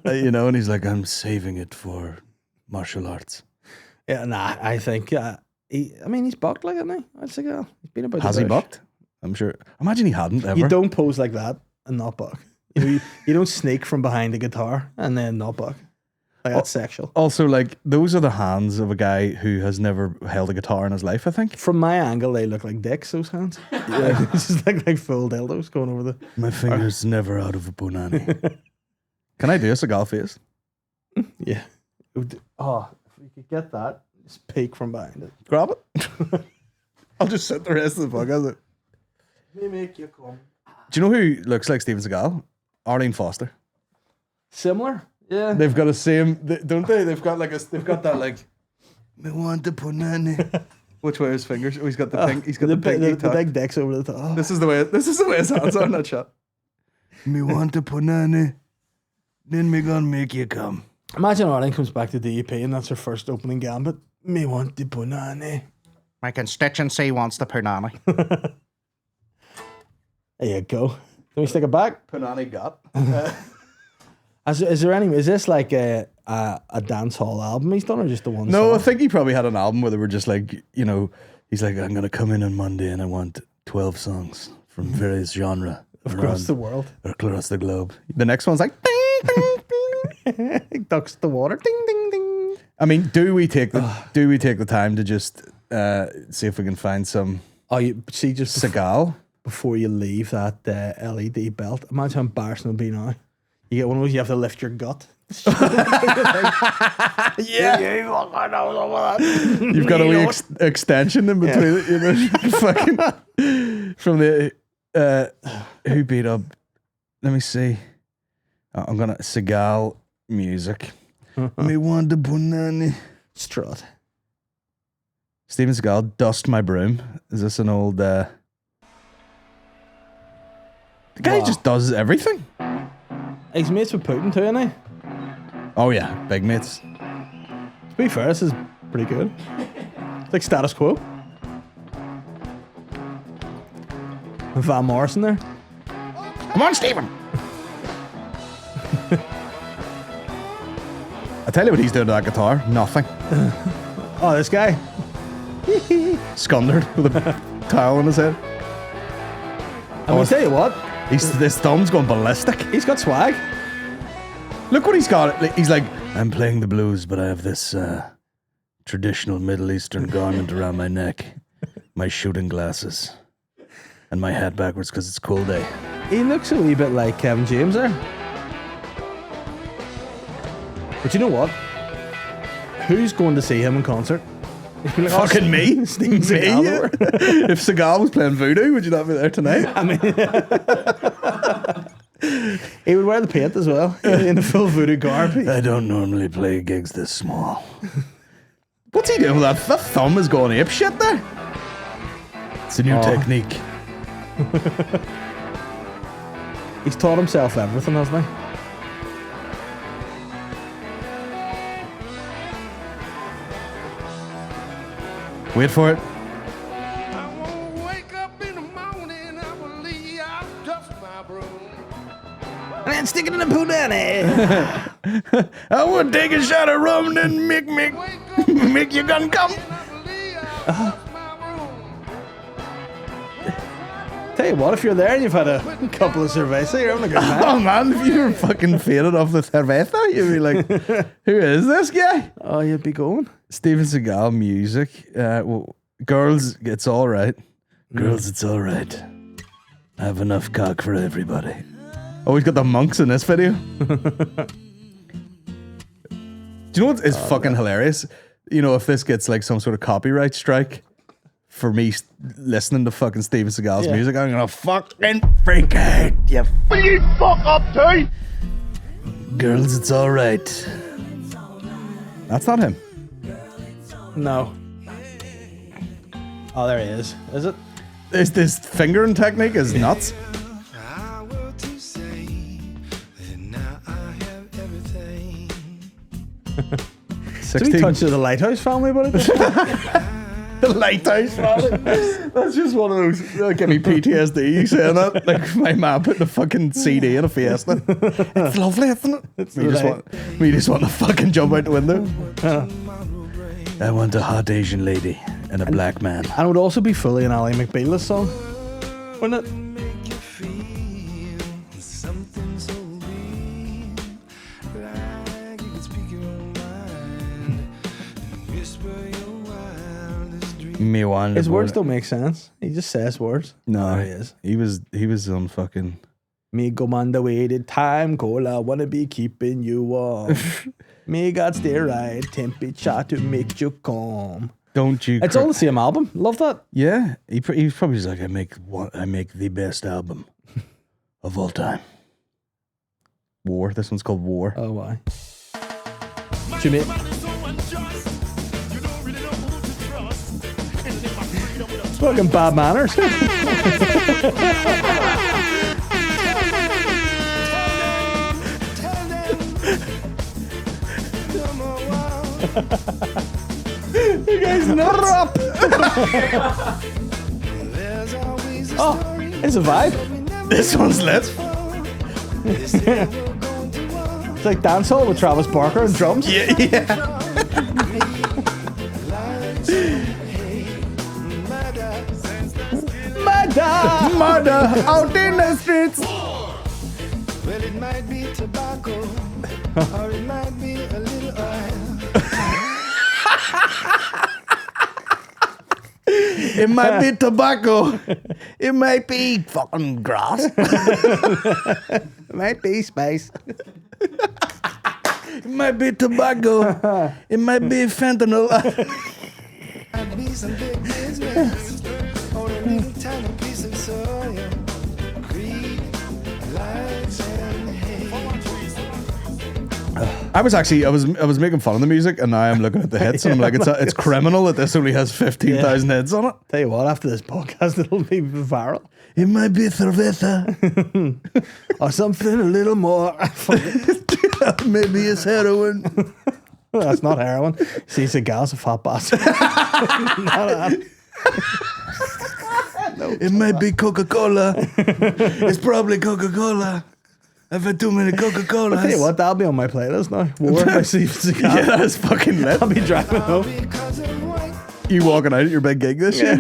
You know, and he's like, I'm saving it for martial arts. Yeah, nah, I think, he's bucked like, isn't he? I'd say, he's been about Has the he bush. bucked? I'm sure. Imagine he hadn't ever. You don't pose like that and not buck. You know, you don't sneak from behind the guitar and then not buck. Like, that's sexual. Also, like, those are the hands of a guy who has never held a guitar in his life, I think. From my angle, they look like dicks, those hands. Yeah. It's just like full dildos going over the... My finger's never out of a punani. Can I do a Seagal face? Yeah. Oh, if we could get that, just peek from behind it. Grab it. I'll just sit the rest of the podcast. They make you come. Do you know who looks like Steven Seagal? Arlene Foster. Similar? Yeah. They've got a same, don't they? They've got that like, me want the punani. Which way are his fingers? Oh, he's got the pink. He's got the pinky the big dicks over the top. This is the way his hands are in that shot. Me want the punani. Then me gonna make you come. Imagine Arlene comes back to DEP and that's her first opening gambit. Me want the punani. My constituency wants the punani. There you go. Can we stick it back? Punani got. Is this like a dance hall album he's done or just the one No, song? I think he probably had an album where they were just like, you know, he's like, I'm going to come in on Monday and I want 12 songs from various genre. Across the world. Across the globe. The next one's like, Ducks the water. Ding, ding, ding. I mean, do we take the time to just see if we can find some Just Seagal? before you leave that LED belt, imagine how embarrassing it would be now. You get one of those, you have to lift your gut. Yeah. You've got a wee extension in between it, you know, fucking from the who beat up. Let me see. I'm gonna Seagal music. Me want the punani. Strut. Steven Seagal, Dust My Broom. Is this an old the guy just does everything. He's mates with Putin too, isn't he? Oh yeah, big mates. To be fair, this is pretty good. It's like status quo. Van Morrison there. Come on, Stephen. I tell you what he's doing to that guitar. Nothing. Oh, this guy. Scundered with a towel on his head. I mean, tell you what, His thumb's going ballistic. he's got swag. Look what he's got. He's like, I'm playing the blues, but I have this traditional Middle Eastern garment around my neck, my shooting glasses, and my hat backwards because it's cool day. He looks a wee bit like Kevin James there. But you know what? Who's going to see him in concert? Like, Fucking me. Steven Me? Seagal. If Seagal was playing voodoo, would you not be there tonight? I mean, he would wear the paint as well in the full voodoo garb. I don't normally play gigs this small. What's he doing with that? That thumb is going ape shit there. It's a new technique. He's taught himself everything, hasn't he? Wait for it. I won't wake up in the morning, I will leave out dust my broom. And then stick it in the punani. I want to take a shot of rum and then make your gun come. Tell you what, if you're there and you've had a couple of cerveza, you're having a good time. Oh man, if you were fucking faded off the cerveza, you'd be like, who is this guy? Oh, you'd be going. Steven Seagal music. Well, girls, it's all right. Girls, it's all right. I have enough cock for everybody. Oh, he's got the monks in this video. Do you know what is fucking hilarious? You know, if this gets like some sort of copyright strike for me listening to fucking Steven Seagal's music, I'm gonna fucking freak out. Will you fuck up too? Girls, it's all right. That's not him. No. Oh, there he is. Is it? This fingering technique is nuts. I will to say that now I have everything. So we touched the Lighthouse family, buddy. The Lighthouse family. That's just one of those. Give me PTSD. You saying that? Like my mom putting a fucking CD in a Fiesta. It's lovely, isn't it? We just want to fucking jump out the window. I want a hot Asian lady and a black man. And it would also be fully an Ally McBeal, this song, wouldn't it? Make you feel something so real, like you can speak your own mind, whisper your wildest dreams. Me one. His words don't make sense. He just says words. No, There he is. He was on fucking. Me go on the waited time, cola, wanna be keeping you warm. Me got the right temperature to make you calm. Don't you? It's all the same album. Love that. Yeah, he's probably just like I make the best album of all time. War. This one's called War. Oh, why? Jimmy. Fucking bad manners. You guys nuts. There's always a Oh, story it's a vibe. This one's lit. this day we're going to war. It's like dancehall with Travis Barker and drums. Yeah. Murder out in the streets. Well, it might be tobacco, or it might be a little oil. It might be tobacco. It might be fucking grass. It might be space. It might be tobacco. It might be fentanyl. Might be some big business, or a little tiny piece of soil. Greed, lights, and hate. I was making fun of the music, and now I'm looking at the hits, and I'm like, it's criminal that this only has 15,000 hits on it. Tell you what, after this podcast, it'll be viral. It might be cerveza. Or something a little more. Maybe it's heroin. That's not heroin. See, Seagal's a fat bastard. It might be Coca-Cola. It's probably Coca-Cola. I've had too many Coca-Colas. Tell you what, that'll be on my playlist now. War by Steven Seagal. Yeah, that's fucking lit. I'll be driving home. Because of white. You walking out at your big gig this year?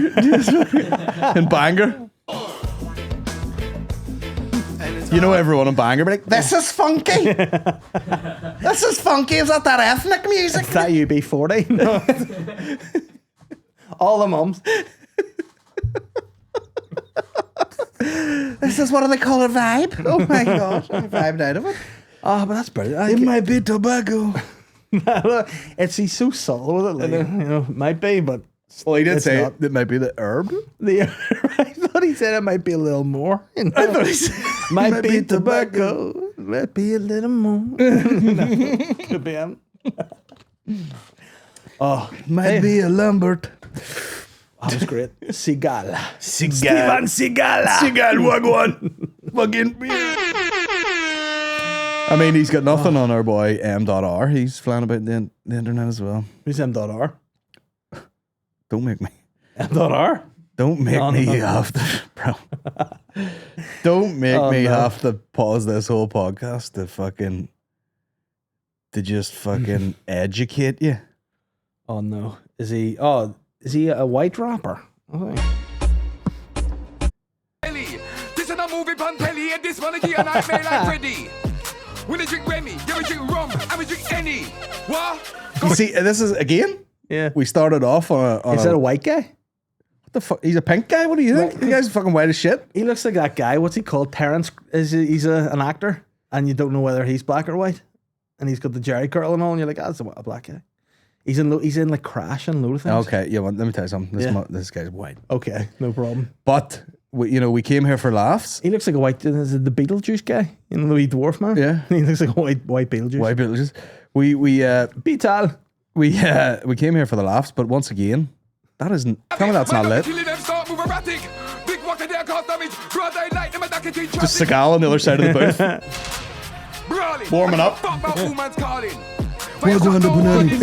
In Bangor? You know everyone in Bangor be like, this is funky. This is funky. Is that ethnic music? Is that UB40? No. All the mums. This is what do they call a vibe? Oh my god, I'm vibed out of it. Oh, but that's brilliant. It might be tobacco. He's so subtle with it. Like, you know, might be, but Well, he did it's say not. it might be the herb. I thought he said it might be a little more. You know? I thought he said might be tobacco. Might be a little more. Could be him. Oh, Might be a Lambert. that was great. Seagal. Steven Seagal. Seagal WAGWAN. Fucking. I mean, he's got nothing on our boy M.R. He's flying about the internet as well. Who's M.R? Don't make me. M.R? Don't make me have to, bro. Don't make me have to pause this whole podcast to just fucking educate you. Oh no. Is he a white rapper? I think. me pan telly, and this one again, and I made like Freddy. When I drink Remy, you ever drink rum, I would drink any. What? You see, this is again. Yeah. We started off on Is that a white guy? what the fuck? He's a pink guy. What do you think? Right. The guy's fucking white as shit. He looks like that guy. What's he called? Terrence. He's an actor, and you don't know whether he's black or white. And he's got the jerry curl and all, and you're like, that's a black guy. He's in like Crash and load of things. Okay, yeah. Well, let me tell you something. This guy's white. Okay, no problem. But we came here for laughs. He looks like a white. Is it the Beetlejuice guy? You know, the wee dwarf man. Yeah. He looks like a white Beetlejuice. White Beetlejuice. Beetle. We came here for the laughs, but once again, that isn't. Tell me that's not lit. Just Just Seagal on the other side of the booth. Warming up. WAGWAN to PUNANI.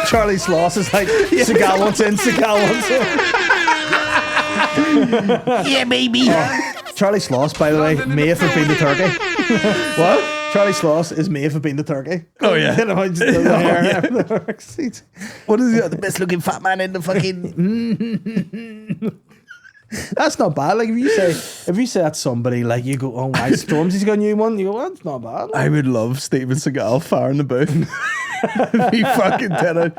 Charlie Sloss is like, Seagal wants in, Seagal wants in. Yeah, baby. Charlie Sloss, by the way, may have been the turkey. What? Charlie Sloss is may have been the turkey. Oh, yeah. You know, just the hair and everything works. What is the best looking fat man in the fucking? That's not bad. Like if you say that to somebody, like you go, oh my, Stormzy's got a new one. You go, well, that's not bad. I would love Steven Seagal firing the booth. He fucking did it.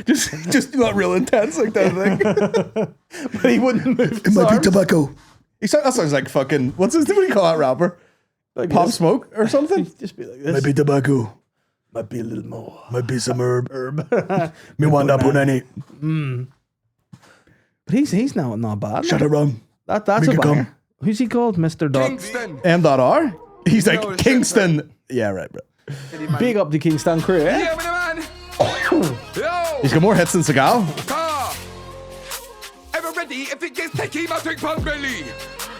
Just not real intense like that thing. But he wouldn't move. It might be tobacco. That sounds like fucking. What do you call that rapper? Like Pop this. Smoke or something? Just be like this. Might be tobacco. Might be a little more. Might be some herb. Me want that PUNANI. But he's now not bad. Shut it wrong. That's Make a it banger. come. Who's he called? Mr. Dot. Kingston. M.R. He's know like the shit, Kingston. Yeah, right, bro. Big up the Kingston crew, eh? Yeah, man. Yo. He's got more hits than Seagal. Car. Ever ready? If it gets techie, my drink pan belly.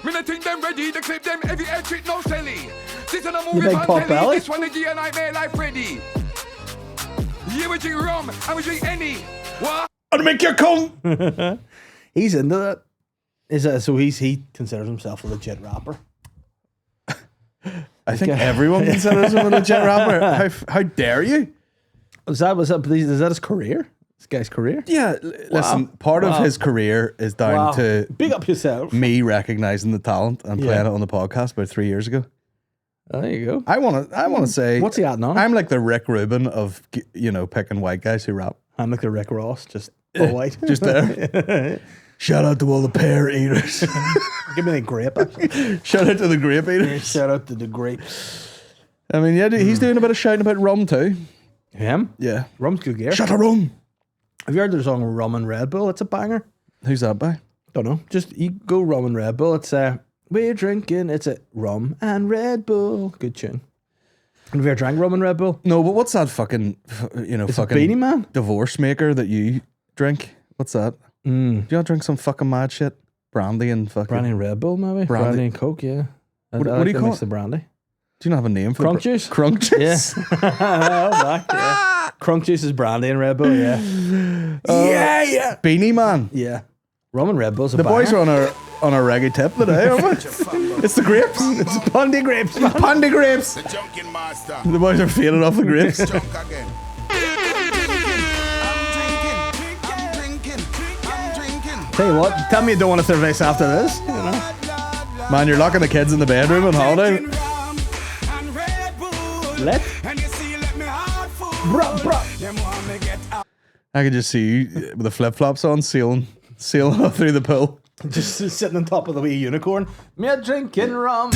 When I think them ready, the clip them every air trick, no silly. This is a movie big pan pop belly. belly? This one again, I made like Freddy. You would drink rum, I would drink any. What? I'll make you come. He's into that. So he considers himself a legit rapper. I think everyone considers him a legit rapper. How dare you? Is that his career? This guy's career? Yeah, listen, part of his career is down to Big up yourself. me recognizing the talent and playing it on the podcast about 3 years ago. Oh, there you go. I want to say, What's he at now? I'm like the Rick Rubin of picking white guys who rap. I'm like the Rick Ross, just all white. Just there. Shout out to all the pear eaters. Give me the grape. Actually. Shout out to the grape eaters. Shout out to the grape. I mean, yeah, he's doing a bit of shouting about rum too. Him? Yeah. Rum's good gear. Shut up, rum. Have you heard the song Rum and Red Bull? It's a banger. Who's that by? Don't know. Just you go Rum and Red Bull. It's we're drinking. It's a Rum and Red Bull. Good tune. Have you ever drank Rum and Red Bull? No, but what's that fucking, It's fucking a Beanie Man. divorce maker that you drink? What's that? Do you want to drink some fucking mad shit? Brandy and fucking... Brandy and Red Bull, maybe. Brandy and Coke, yeah. What do you call it? The brandy. Do you not have a name for Crunk it? juice? Crunk juice? Yeah. Yeah. Crunk juice is brandy and Red Bull, yeah. Yeah. Beanie Man. Yeah. Rum and Red Bull's a The boys banger. are on a reggae tip today, aren't we? It's the grapes. It's Pondy grapes. Pondy grapes. The junkin' master. The boys are feeding off the grapes. Junk again. I'm drinking. Tell you what, tell me you don't want to cerveza after this. You know? Man, you're locking the kids in the bedroom on holiday. Let. Bruh, bruh. I could just see you with the flip-flops on, sailing up through the pool. Just sitting on top of the wee unicorn. Me a drinking rum.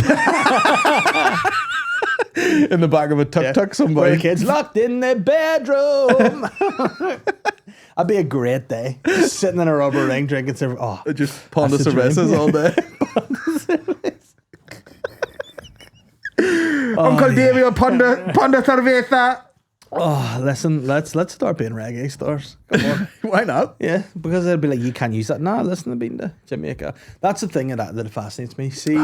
In the back of a tuk-tuk, Where somebody. the kids locked in their bedroom. That'd be a great day. Just sitting in a rubber ring drinking cerveza. Oh, Just Ponda That's the dream. cervezas all day. Uncle Davey, Ponda cerveza. oh, listen, let's start being reggae stars. Come on. Why not? Yeah, because they'll be like, you can't use that. Nah, listen, I've been to Jamaica. That's the thing that fascinates me. See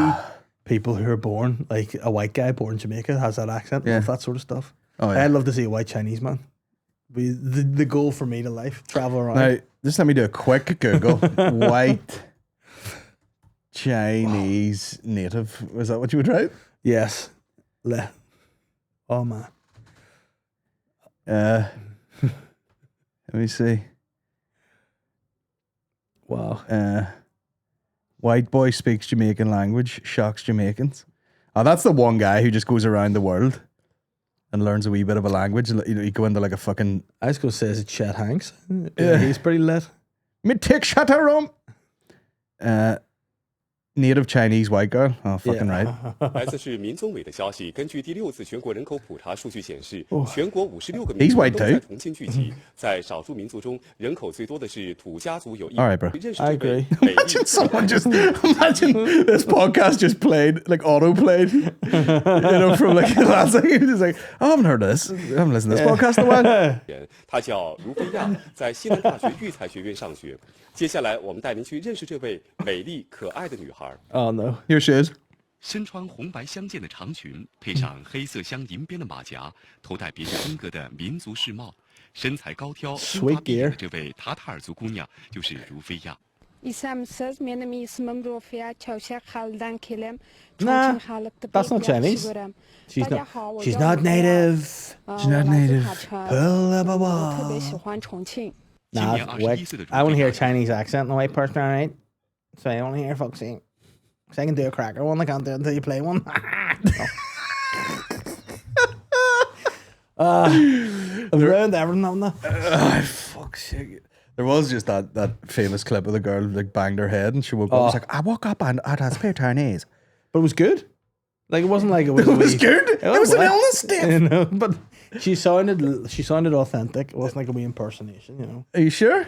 people who are born, like a white guy born in Jamaica has that accent, Yeah. love that sort of stuff. Oh, yeah. I'd love to see a white Chinese man. Be the goal for me to life, travel around. Now, just let me do a quick Google. White Chinese native. Was that what you would write? Yes. Oh, man. Let me see. Wow. White boy speaks Jamaican language, shocks Jamaicans. Oh, that's the one guy who just goes around the world and learns a wee bit of a language. You go into like a fucking... I was going to say, is it Chet Hanks? Yeah, he's pretty lit. Me take shut her room. Native Chinese white girl. Oh, fucking right. 来自是民宗委的消息，根据第6次全国人口普查数据显示，全国56个民族都在重庆聚集。在少数民族中，人口最多的是土家族，有100。认识这位美丽。 Someone just imagine this podcast just played like auto played, you know, from like last thing. Just like I haven't heard this. I haven't listened to this podcast in a while. 她叫卢菲亚，在西南大学育才学院上学。接下来，我们带您去认识这位美丽可爱的女孩。 Oh no, here she is. 身穿红白相间的长裙，配上黑色镶银边的马甲，头戴别具风格的民族式帽，身材高挑、金发碧眼的这位塔塔尔族姑娘就是卢菲亚。 Nah, that's not Chinese. She's not native. She's not native. Nah, I want to hear a Chinese accent in the white person, right? So I want to hear folks saying, so I can do a cracker one, I can't do it until you play one. I've ruined everything, haven't I? Fuck's sake. There was just that famous clip of the girl like banged her head and she woke up and was like, I woke up and I had speak Chinese. But it was good. Like, it wasn't like it was... It was good. It was an illness, Dave. You know, but she sounded authentic. It wasn't like a wee impersonation, you know. Are you sure?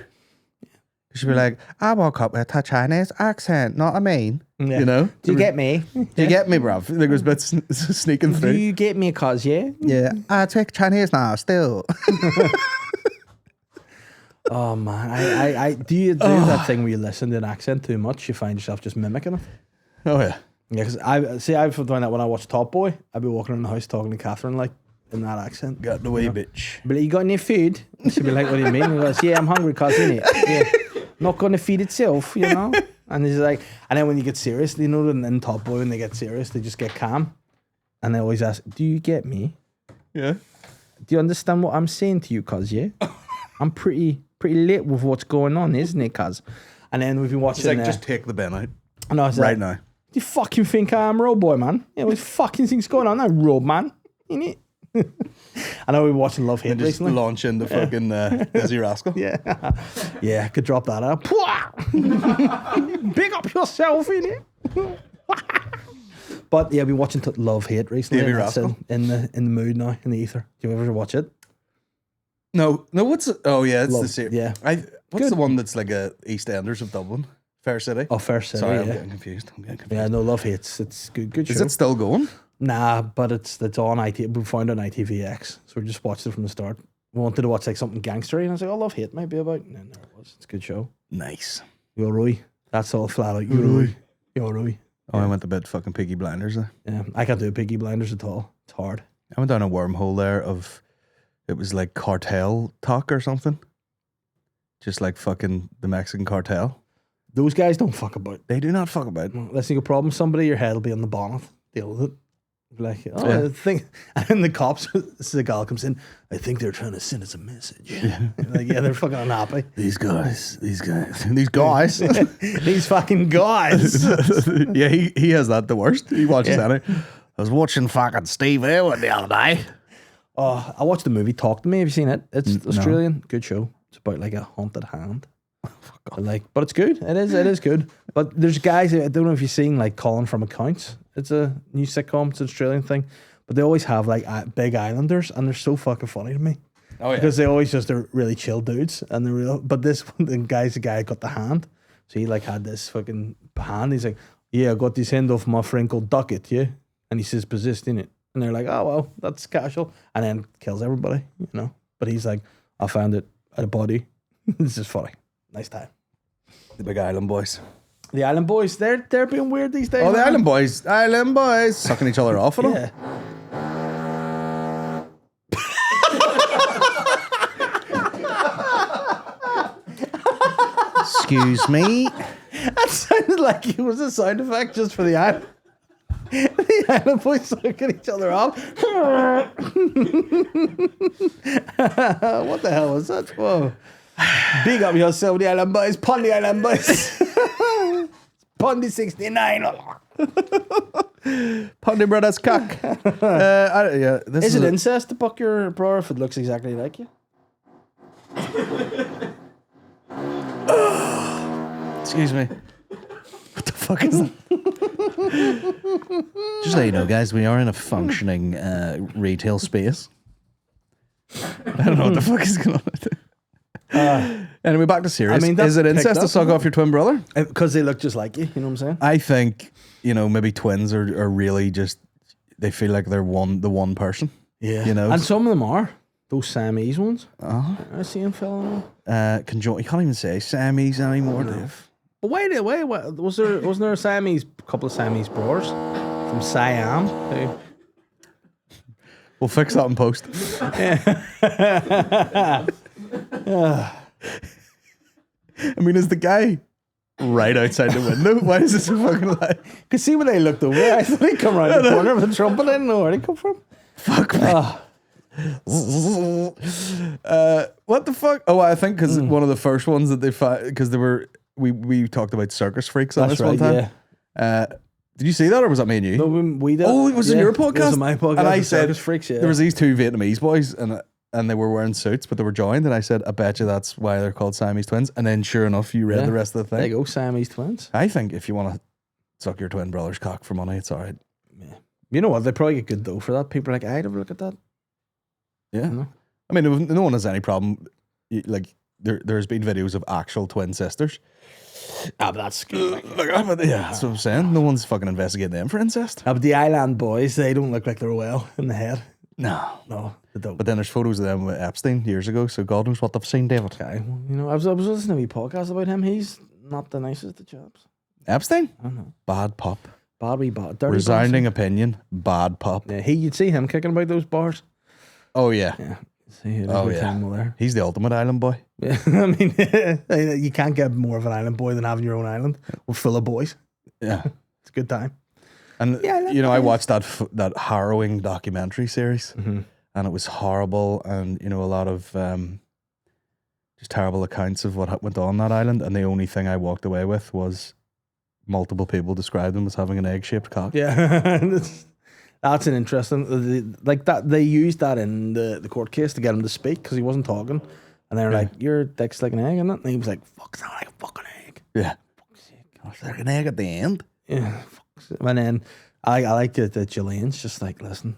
She'd be like, I woke up with a Chinese accent, not a mean. Yeah. You know? Do you get me? Do you get me, bruv? There was bits sneaking through. Do you get me, cuz, yeah? Yeah. I speak Chinese now, still. Oh, man. I do you do that thing where you listen to an accent too much, you find yourself just mimicking it? Oh, yeah. Yeah, because I've done that when I watch Top Boy. I'd be walking around the house talking to Catherine, like, in that accent. Got the way, bitch. But you got any food? And she'd be like, what do you mean? And he goes, yeah, I'm hungry, cuz, innit? Yeah. Not going to feed itself, you know? And he's like, and then when you get serious, you know, in Top Boy, when they get serious, they just get calm. And they always ask, do you get me? Yeah. Do you understand what I'm saying to you, cuz, yeah? I'm pretty late with what's going on, isn't it, cuz? And then we've been watching... It's like, just take the bin out. And I was right like, now. Do you fucking think I am Road Boy, man? You know, what fucking things going on now, Road Man? Innit? I know we were watching Love Hate just recently. Launch into fucking Desi Rascal. Yeah. Yeah, could drop that out. Big up yourself, innit? But yeah, we watching Love Hate recently. Davey Rascal. In the mood now, in the ether. Do you ever watch it? No, what's it? Oh yeah, it's the same. Yeah. What's the one that's like a EastEnders of Dublin? Fair City? Oh, Fair City, Sorry, yeah. I'm getting confused. Yeah, no, Love Hate's it's good show. Is it still going? Nah, but it's on we found it on ITVX, so we just watched it from the start. We wanted to watch like something gangstery, and I was like, oh, Love Hate might be about, and then there it was. It's a good show. Nice. Yo, Roy. That's all flat out. Yo, Roy. Yo, Roy. Oh, I went to bed fucking Piggy Blinders there. Yeah, I can't do Piggy Blinders at all. It's hard. I went down a wormhole there of, it was like cartel talk or something. Just like fucking the Mexican cartel. Those guys don't fuck about. They do not fuck about. Unless you got a problem with somebody, your head will be on the bonnet. Deal with it. Like, I think, and the cops, Seagal comes in, I think they're trying to send us a message. Yeah. Like, yeah, they're fucking unhappy. These guys. These fucking guys. Yeah, he has that the worst. He watches that. I was watching fucking Steve Elliott the other day. Oh, I watched the movie Talk to Me. Have you seen it? It's Australian. Good show. It's about like a haunted hand. But it's good. It is good. But there's guys, I don't know if you've seen like Calling from Accounts. It's a new sitcom. It's an Australian thing. But they always have like big islanders, and they're so fucking funny to me. Oh yeah. Because they always just are really chill dudes, and they're real. But this one, the guy got the hand, so he like had this fucking hand. He's like, yeah, I got this hand off my friend called Duckett, yeah, and he says persist in it, and they're like, oh well, that's casual, and then kills everybody, you know. But he's like, I found it at a body. This is funny. Nice time. The big Island Boys. The Island Boys, they're being weird these days. Oh, the Island Boys. Island Boys. Sucking each other off. Yeah. Excuse me. That sounded like it was a sound effect just for the Island. The Island Boys sucking each other off. What the hell was that? Whoa. Big up yourself, the Island Boys. Pon the Island Boys. Pondy 69. Pondy Brothers cock. This Is it incest to buck your brother if it looks exactly like you? Excuse me. What the fuck is that? Just so you know, guys, we are in a functioning retail space. I don't know what the fuck is going on. Anyway, back to serious. I mean, is it that's incest picked to up, suck off your twin brother? Because they look just like you. You know what I'm saying? I think, maybe twins are really just, they feel like they're the one person. Yeah. You know? And some of them are. Those Siamese ones. Uh-huh. I see them filling You can't even say Sammy's anymore, Dave. But wait, wasn't there a couple of Siamese brothers from Siam? We'll fix that in post. I mean, is the guy right outside the window? Why is this so fucking loud? Because see when they looked over, I thought he'd come around the corner with a trumpet. I didn't know where he come from. Fuck me. What the fuck? Oh, I think because one of the first ones that they found, because we talked about circus freaks on That's this one right, time. Did you see that, or was that me and you? No, we did. Oh, it was in your podcast. It was in my podcast. And I the said Circus Freaks, yeah. there was these two Vietnamese boys, and they were wearing suits, but they were joined. And I said, I bet you that's why they're called Siamese twins. And then, sure enough, you read the rest of the thing. There you go, Siamese twins. I think if you want to suck your twin brother's cock for money, it's all right. Yeah. You know what? They probably get good dough for that. People are like, I'd have a look at that. Yeah. You know? I mean, no one has any problem. Like, there's been videos of actual twin sisters. Ah, but that's good. That's what I'm saying. No one's fucking investigating them for incest. But the Island boys, they don't look like they're well in the head. No, they don't. But then there's photos of them with Epstein years ago, so God knows what they've seen, David. Okay, well, you know, I was listening to a podcast about him. He's not the nicest of chaps. Epstein? I don't know. Bad pup. Dirty Resounding boss. opinion. Bad pup. Yeah, you'd see him kicking about those bars. Oh, yeah. Yeah. See, there. He's the ultimate island boy. Yeah, I mean, you can't get more of an island boy than having your own island. We're full of boys. Yeah. It's a good time. And, I watched that harrowing documentary series, and it was horrible, and, a lot of just terrible accounts of what went on that island, and the only thing I walked away with was multiple people described him as having an egg-shaped cock. Yeah. That's an interesting, like that. They used that in the court case to get him to speak because he wasn't talking, and they were like, "Your dick's like an egg," isn't it? And he was like, "Fuck, it's not like a fucking egg." Yeah, it's like an egg at the end. Yeah, and then I like it that Jillian's just like, listen,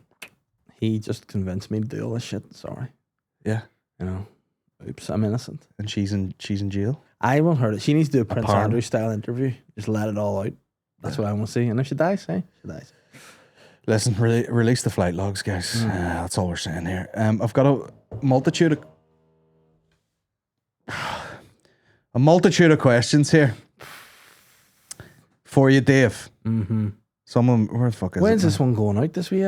he just convinced me to do all this shit. Sorry. Yeah, oops, I'm innocent. And she's in jail. I want her. She needs to do a Prince Apparently. Andrew style interview. Just let it all out. That's what I want to see. And if she dies, she dies. Listen, release the flight logs, guys. That's all we're saying here. I've got a multitude of questions here for you, Dave. Mm-hmm. Some of them, where the fuck is When's it? this one going out this week?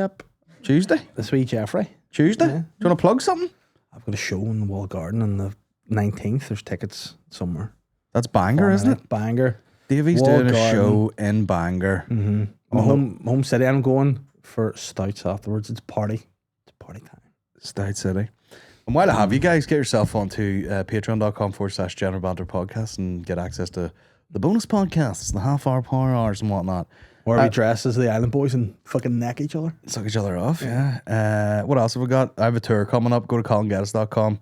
Tuesday? This week, Jeffrey? Tuesday? Yeah. Do you want to plug something? I've got a show in the Wall Garden on the 19th. There's tickets somewhere. That's Bangor, isn't it? Bangor. Davey's Wall doing a Garden. show in Bangor. Mm-hmm. My home city. I'm going for stouts afterwards. It's party. It's party time. Stout City. And while I have you guys, get yourself onto patreon.com/General Banter Podcast and get access to the bonus podcasts, the half-hour, power hours and whatnot. Where we dress as the Island Boys and fucking neck each other. Suck each other off, yeah. What else have we got? I have a tour coming up. Go to colingettis.com.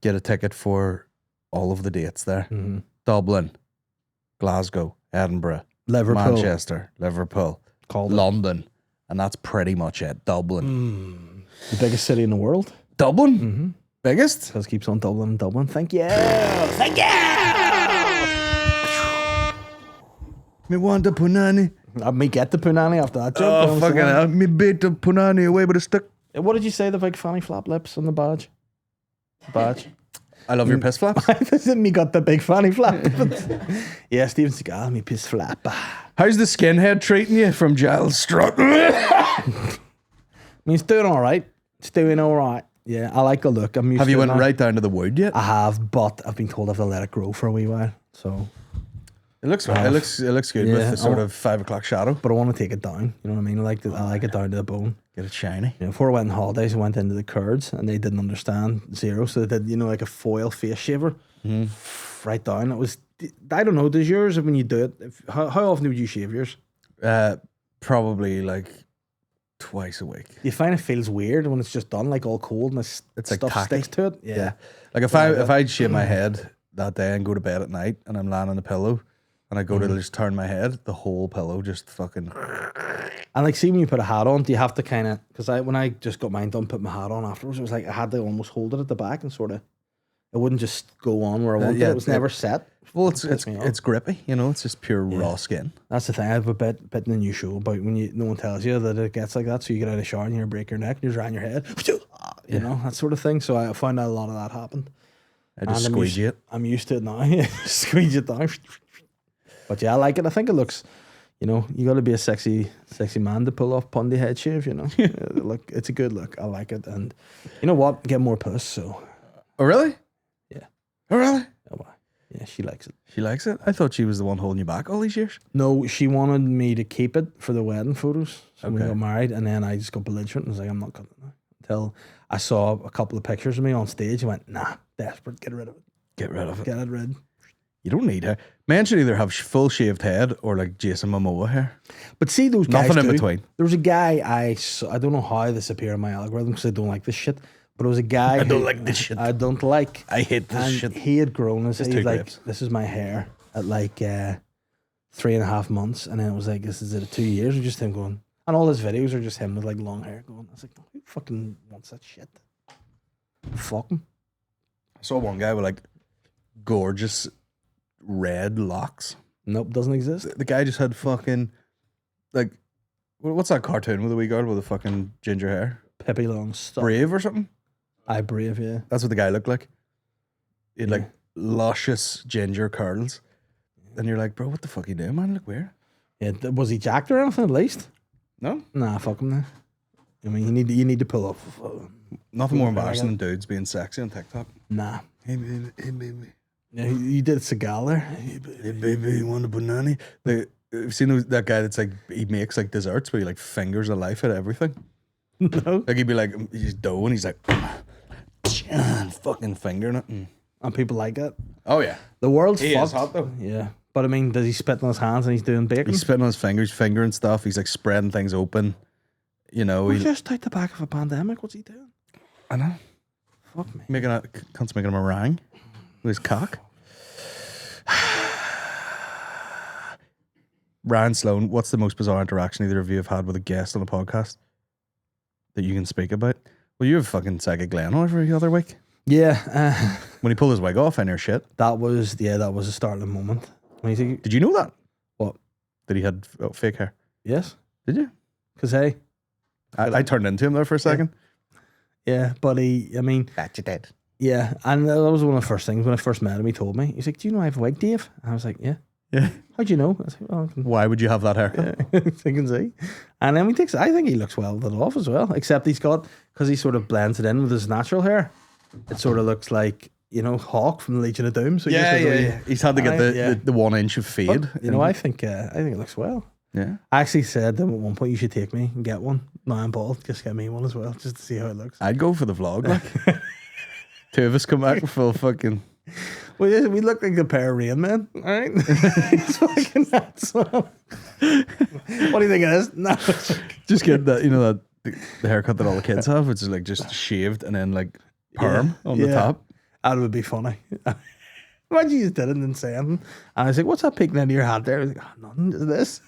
Get a ticket for all of the dates there. Mm-hmm. Dublin, Glasgow, Edinburgh, Liverpool, Manchester, Liverpool, London. And that's pretty much it. Dublin. The biggest city in the world. Dublin? Mm-hmm. Biggest? Because keeps on Dublin and Dublin. Thank you. Thank you. Me want the punani. Me get the punani after that joke. Oh, fucking hell. Me beat the punani away with a stick. What did you say? The big fanny flap lips on the badge? The badge? I love your piss flaps. This isn't me got the big fanny flap. Yeah, Steven Seagal, me piss flap. How's the skinhead treating you from Giles Strut? I mean, it's doing all right. It's doing all right. Yeah, I like the look. I'm used Have to you it went now. right down to the wood yet? I have, but I've been told I have to let it grow for a wee while. So It looks good with the sort of 5 o'clock shadow. But I want to take it down. You know what I mean? I like it down to the bone. Get it shiny. You know, before I went on holidays, I went into the Kurds and they didn't understand zero. So they did, like a foil face shaver. Right down. It was I don't know. Does yours, when you do it, how often would you shave yours? Probably like twice a week. Do you find it feels weird when it's just done, like all cold and it's like stuff tacky. sticks to it? Yeah. Like if I shave my head that day and go to bed at night and I'm lying on the pillow and I go to just turn my head, the whole pillow just fucking. And like, see when you put a hat on, do you have to kind of, because when I just got mine done, put my hat on afterwards, it was like I had to almost hold it at the back and sort of, it wouldn't just go on where I wanted. It was never set. Well, it's grippy, you know. It's just pure raw skin. That's the thing. I have a bit in the new show about when no one tells you that it gets like that. So you get out of the shower and you break your neck and you just ran your head, you know, that sort of thing. So I found out a lot of that happened. I just squeegee it. I'm used to it now. Squeeze it down. But yeah, I like it. I think it looks, you know, you got to be a sexy man to pull off pundy head shave. You know, look, it's a good look. I like it, and you know what? Get more puss. So. Oh really? Yeah. Oh really? Oh wow. Yeah, she likes it. She likes it? I thought she was the one holding you back all these years. No, she wanted me to keep it for the wedding photos. So we got married, and then I just got belligerent and was like, I'm not cutting it now. Until I saw a couple of pictures of me on stage and went, nah, desperate, get rid of it. Get rid of it. Get it rid. You don't need hair. Men should either have full shaved head or like Jason Momoa hair. But see those guys Nothing in between. There was a guy I saw, I don't know how this appeared in my algorithm because I don't like this shit. But it was a guy. I don't like this shit. I don't like. I hate this and shit. He had grown his. He's like, grapes. this is my hair at like 3.5 months, and then it was like, this is it at 2 years, and just him going. And all his videos are just him with like long hair going. I was like, who fucking wants that shit? Fuck him. I saw one guy with like gorgeous red locks. Nope, doesn't exist. The guy just had fucking like, what's that cartoon with the wee girl with the fucking ginger hair? Pippi Longstocking. Brave or something? Brave, yeah. That's what the guy looked like. He had like luscious ginger curls. And you're like, bro, what the fuck are you doing, man? Look weird. Yeah, was he jacked or anything at least? No? Nah, fuck him then. I mean, you need to pull off. Nothing more embarrassing than dudes being sexy on TikTok. Nah. Hey baby, hey baby. Yeah, you did Seagal there. Hey baby, you want a PUNANI? You've seen that guy that's like, he makes like desserts where he like fingers a life at everything. No. Like he'd be like, he's dough and he's like, fucking fingering it. And people like it. Oh yeah. The world's He fucked. is hot though. Yeah. But I mean, does he spit on his hands and he's doing bacon? He's spitting on his fingers, fingering stuff. He's like spreading things open. You know, We're just out the back of a pandemic. What's he doing? I know. Fuck me. Cunt's making a meringue with his cock. Ryan Sloan, what's the most bizarre interaction either of you have had with a guest on a podcast that you can speak about? Well, you have fucking Psychic Glenn on every other week. Yeah. When he pulled his wig off in your shit. That was a startling moment. When Did you know that? What? That he had fake hair? Yes. Did you? Because, hey. I turned into him there for a second. Yeah, but I mean. That you did. Yeah, and that was one of the first things when I first met him. He told me, he's like, "Do you know I have a wig, Dave?" And I was like, "Yeah." Yeah. How'd you know? I was like, "Well, I can, why would you have that haircut?" I can see. And then I think he looks well with it off as well. Except he's got, because he sort of blends it in with his natural hair. It sort of looks like, you know, Hawk from the Legion of Doom. So yeah. He's had to get the 1 inch of fade. But, you know, I think it looks well. Yeah. I actually said to him at one point, you should take me and get one. Now I'm bald, just get me one as well, just to see how it looks. I'd go for the vlog. Like. Two of us come back with full fucking. Well, yeah, we look like a pair of Rain Men, all right? It's fucking nuts. What do you think it is? No. Just get that, you know, that the haircut that all the kids have, which is like just shaved and then like perm on the top. That would be funny. Imagine you just did it and didn't say anything. And I was like, what's that peeking into your hat there? I was like, oh, nothing, is this?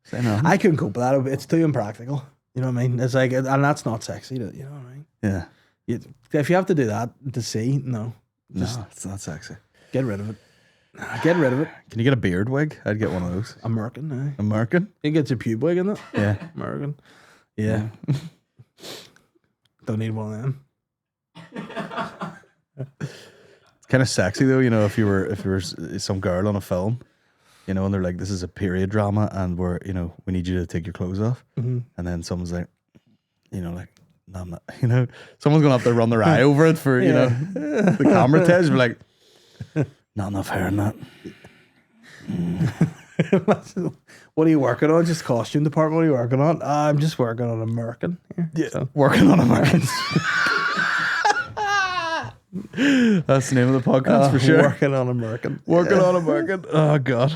Say nothing. I couldn't cope with that. It's too impractical. You know what I mean? It's like, and that's not sexy, you know what I mean? Yeah. If you have to do that to see, no. No, it's not sexy. Get rid of it. Get rid of it. Can you get a beard wig? I'd get one of those. American, eh? American? You get your pube wig in it? Yeah. American. Yeah. Don't need one of them. It's kind of sexy though, you know, if you were some girl on a film, you know, and they're like, this is a period drama and we need you to take your clothes off. Mm-hmm. And then someone's like, you know, like, no, I'm not, you know, someone's going to have to run their eye over it for, you know, the camera test. We're like, not enough hair in that. What are you working on? Just costume department? What are you working on? I'm just working on American. Here, yeah, so. Working on Americans. That's the name of the podcast for sure. Working on American. Working on American. Oh God.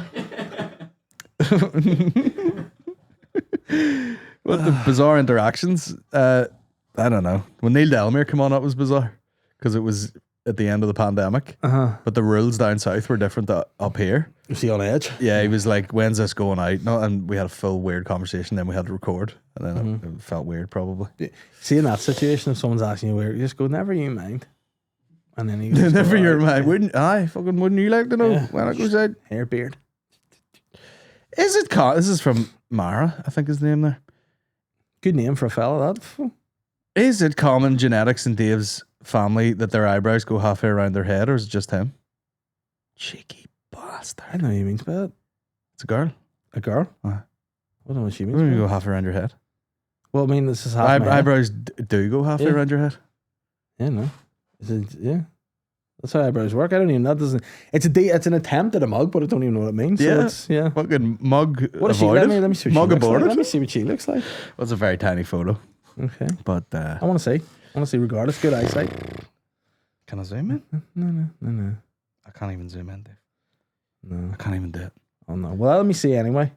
What the bizarre interactions? I don't know. When Neil Delamere came on, that was bizarre because it was at the end of the pandemic. But the rules down south were different to up here. Was he on edge? Yeah, he was like, "When's this going out?" No, and we had a full weird conversation. Then we had to record, and then it felt weird, probably. See, in that situation, if someone's asking you where, you just go, "Never you mind." And then he goes, Never "All your right." mind. Wouldn't you like to know when it goes out? Hair beard. Is it? This is from Mara, I think is the name there. Good name for a fella, that. Is it common genetics in Dave's family that their eyebrows go halfway around their head, or is it just him? Cheeky bastard. I don't know what he means by that. It's a girl. A girl? I don't know what she means. Where do you by go that. half around your head? Well, I mean, this is half my head. Eyebrows do go halfway Yeah. around your head. Yeah, no. Is it, yeah. That's how eyebrows work. I don't even know. It's an attempt at a mug, but I don't even know what it means. Yeah. So it's, yeah. Fucking mug What is she? Let avoided. me see what Mug she looks like. aborted. Let me see what she looks like. Well, it's a very tiny photo. Okay. But I want to see. I want to see regardless. Good eyesight. can I zoom in? No. I can't even zoom in, Dave. No. I can't even do it. Oh, no. Well, let me see anyway.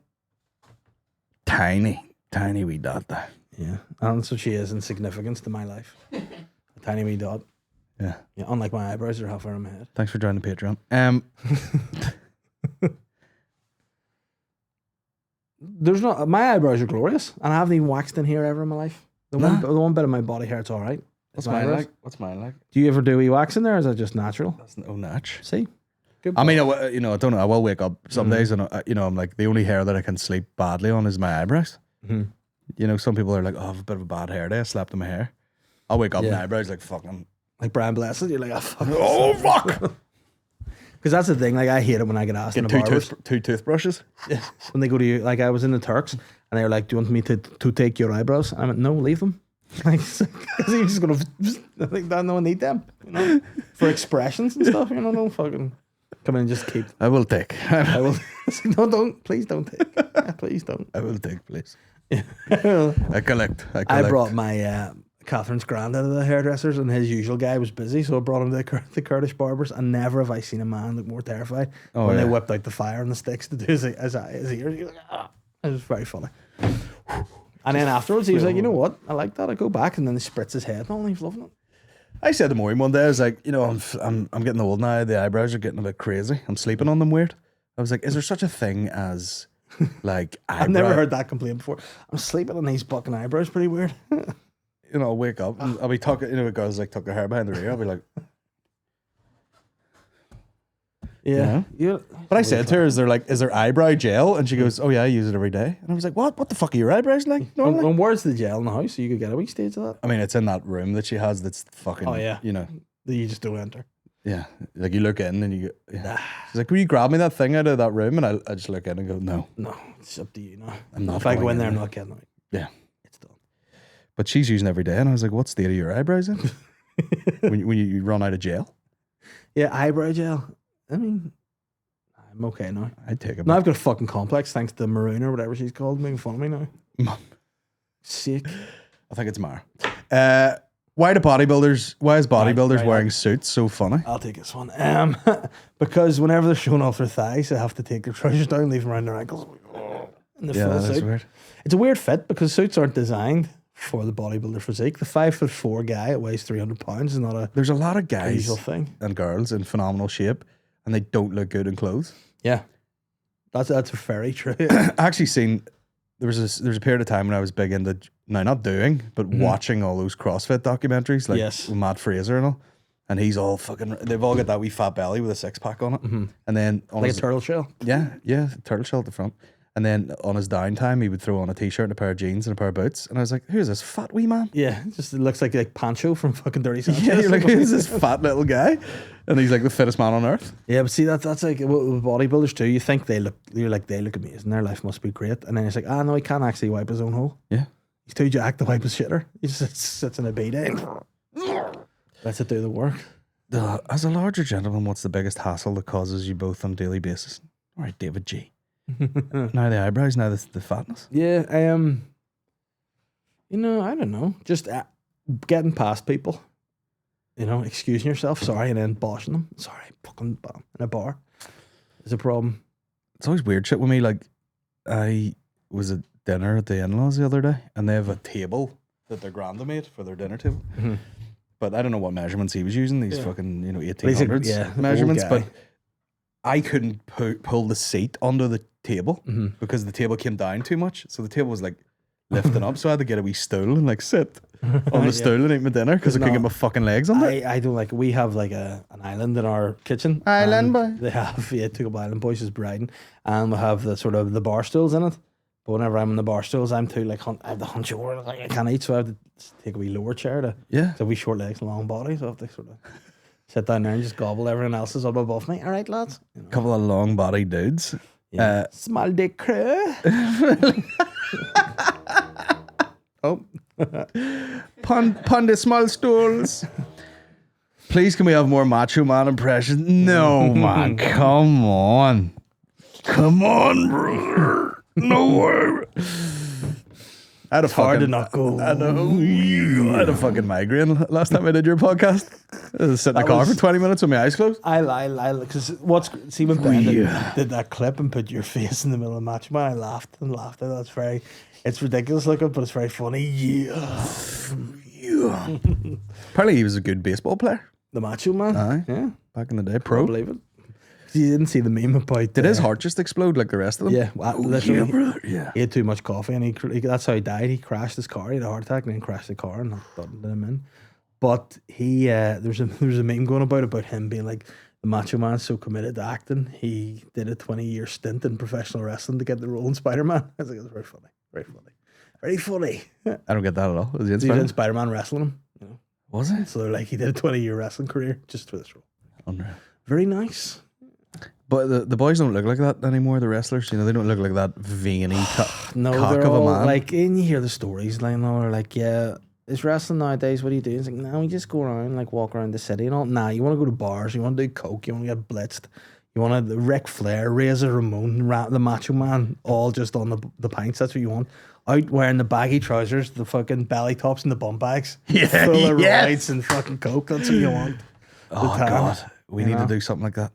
Tiny wee dot there. Yeah. And so she is in significance to my life. A tiny wee dot. Yeah. Yeah. Unlike my eyebrows are halfway around my head. Thanks for joining the Patreon. There's not. My eyebrows are glorious, and I haven't even waxed in here ever in my life. The one bit of my body hair, it's all right. What's mine like? What's mine like? Do you ever do wee wax in there, or is that just natural? That's no natch. See? Good I mean, I don't know. I will wake up some days and, I'm like, the only hair that I can sleep badly on is my eyebrows. Some people are like, oh, I have a bit of a bad hair day. I slept on my hair. I'll wake up and my eyebrows like fucking. Like Brian Blessed, you're like, oh, fuck. Oh, fuck. Because that's the thing. Like, I hate it when I get asked in the barbers. Two toothbrushes. When they go to you, like, I was in the Turks and they were like, do you want me to take your eyebrows? And I went, no, leave them. Like, because you're just going to, like, no one need them, for expressions and stuff, no fucking come in and just keep. I will take. I will. No, don't. Please don't take. Please don't. I will take, please. Yeah. I collect. I brought my Catherine's granddad to the hairdressers, and his usual guy was busy, so I brought him to the Kurdish barbers, and never have I seen a man look more terrified when they whipped out the fire and the sticks to do his ears. He was like, ah. It was very funny. And then afterwards, he was like, you know what? I like that. I go back, and then he spritz his head, and he's loving it. I said to Maureen one day, I was like, I'm getting old now. The eyebrows are getting a bit crazy. I'm sleeping on them weird. I was like, is there such a thing as like eyebrow? I've never heard that complaint before. I'm sleeping on these fucking eyebrows, pretty weird. I'll wake up and I'll be talking, girls like tuck their hair behind their ear. I'll be like, yeah. But I said to her, is there eyebrow gel? And she goes, oh yeah, I use it every day. And I was like, what? What the fuck are your eyebrows like? And where's the gel in the house? So you could get a wee stage of that? I mean, it's in that room that she has that's fucking, that you just don't enter. Yeah. Like you look in and you go, yeah. She's like, will you grab me that thing out of that room? And I just look in and go, no. No, it's up to you now. I'm not. If I go in there, I'm not getting it. Yeah. It's done. But she's using every day. And I was like, what state are your eyebrows in? when you run out of gel? Yeah, eyebrow gel. I mean, I'm okay now. I'd take it. Now I've got a fucking complex thanks to Maroon or whatever she's called, making fun of me now. Mum. Sick. I think it's Mara. Why is bodybuilders wearing suits so funny? I'll take this one. Because whenever they're showing off their thighs, they have to take their trousers down, leave them around their ankles. In the full that's suit. weird. It's a weird fit because suits aren't designed for the bodybuilder physique. The 5'4" guy that weighs 300 pounds is not a. There's a lot of guys usual thing. and girls in phenomenal shape, and they don't look good in clothes. Yeah, that's very true. I actually seen there's a period of time when I was big into not doing but watching all those CrossFit documentaries like with Matt Fraser and all, and he's all fucking. They've all got that wee fat belly with a 6-pack on it, and then on like a turtle shell. Yeah, turtle shell at the front. And then on his downtime, he would throw on a t-shirt and a pair of jeans and a pair of boots. And I was like, who's this fat wee man? Yeah, it looks like Pancho from fucking Dirty Sanchez. Yeah, you're like, who's this fat little guy? And he's like the fittest man on earth. Yeah, but see, that's like with bodybuilders too. You think they look amazing. Their life must be great. And then it's like, no, he can't actually wipe his own hole. Yeah. He's too jacked to wipe his shitter. He just sits in a B-day. Lets it do the work. As a larger gentleman, what's the biggest hassle that causes you both on a daily basis? All right, David G. Now the eyebrows, now the fatness. Yeah, I don't know. Just getting past people. you know, excusing yourself, sorry, and then boshing them. Sorry, fucking bam, in a bar. Is a problem. It's always weird shit with me. Like, I was at dinner at the in-laws the other day, and they have a table that their granda made for their dinner table. Mm-hmm. But I don't know what measurements he was using, these fucking, you know, Basically, 1800s yeah, measurements. old guy. But I couldn't pull the seat under the table because the table came down too much. So the table was like lifting up. So I had to get a wee stool and like sit on the stool and eat my dinner because I couldn't get my fucking legs under it. I don't like. We have like an island in our kitchen. Island and boy. They have two couple island boys is briding, and we have the sort of the bar stools in it. But whenever I'm in the bar stools, I'm too like I have to hunch over, like I can't eat, so I have to take a wee lower chair to. Yeah. So we short legs and long body, so I have to sort of sit down there and just gobble everyone else's up above me. All right, lads. You know. Couple of long body dudes. Yeah. Small dick crew. Oh. Pun the small stools. Please, can we have more Macho Man impressions? No, man. Come on. Come on, brother. No way. I had a Hard to fucking, not go. I know. I had a fucking migraine last time I did your podcast. I was sitting in the car for 20 minutes with my eyes closed. I because see when Ben did that clip and put your face in the middle of the match, man, I laughed and laughed. That's very, it's ridiculous looking, but it's very funny. Yeah. Apparently he was a good baseball player. The Macho Man. Aye. Yeah. Back in the day. I Pro. believe it. You didn't see the meme about Did his heart just explode like the rest of them? Yeah, literally. brother. Yeah. He had too much coffee and that's how he died. He crashed his car. He had a heart attack and then crashed the car and that did him in. But he there's a meme going about him being like the Macho Man's so committed to acting. He did a 20-year stint in professional wrestling to get the role in Spider-Man. I was like, that's very funny. Very funny. Very funny. I don't get that at all. Was he in He was in Spider-Man? Spider-Man wrestling him. You know? Was it? So they're like, he did a 20-year wrestling career just for this role. Unreal. Very nice. But the boys don't look like that anymore, the wrestlers. You know, they don't look like that veiny No, cock they're of a all man. like, and you hear the stories, like, they're like, yeah, it's wrestling nowadays. What do you do? It's like, no, we just go around, like, walk around the city and all. Nah, you want to go to bars, you want to do coke, you want to get blitzed, you want to Ric Flair, Razor Ramon, the Macho Man, all just on the pints. That's what you want. Out wearing the baggy trousers, the fucking belly tops, and the bum bags, full of rides and fucking coke. That's what you want. Oh God, we need to do something like that.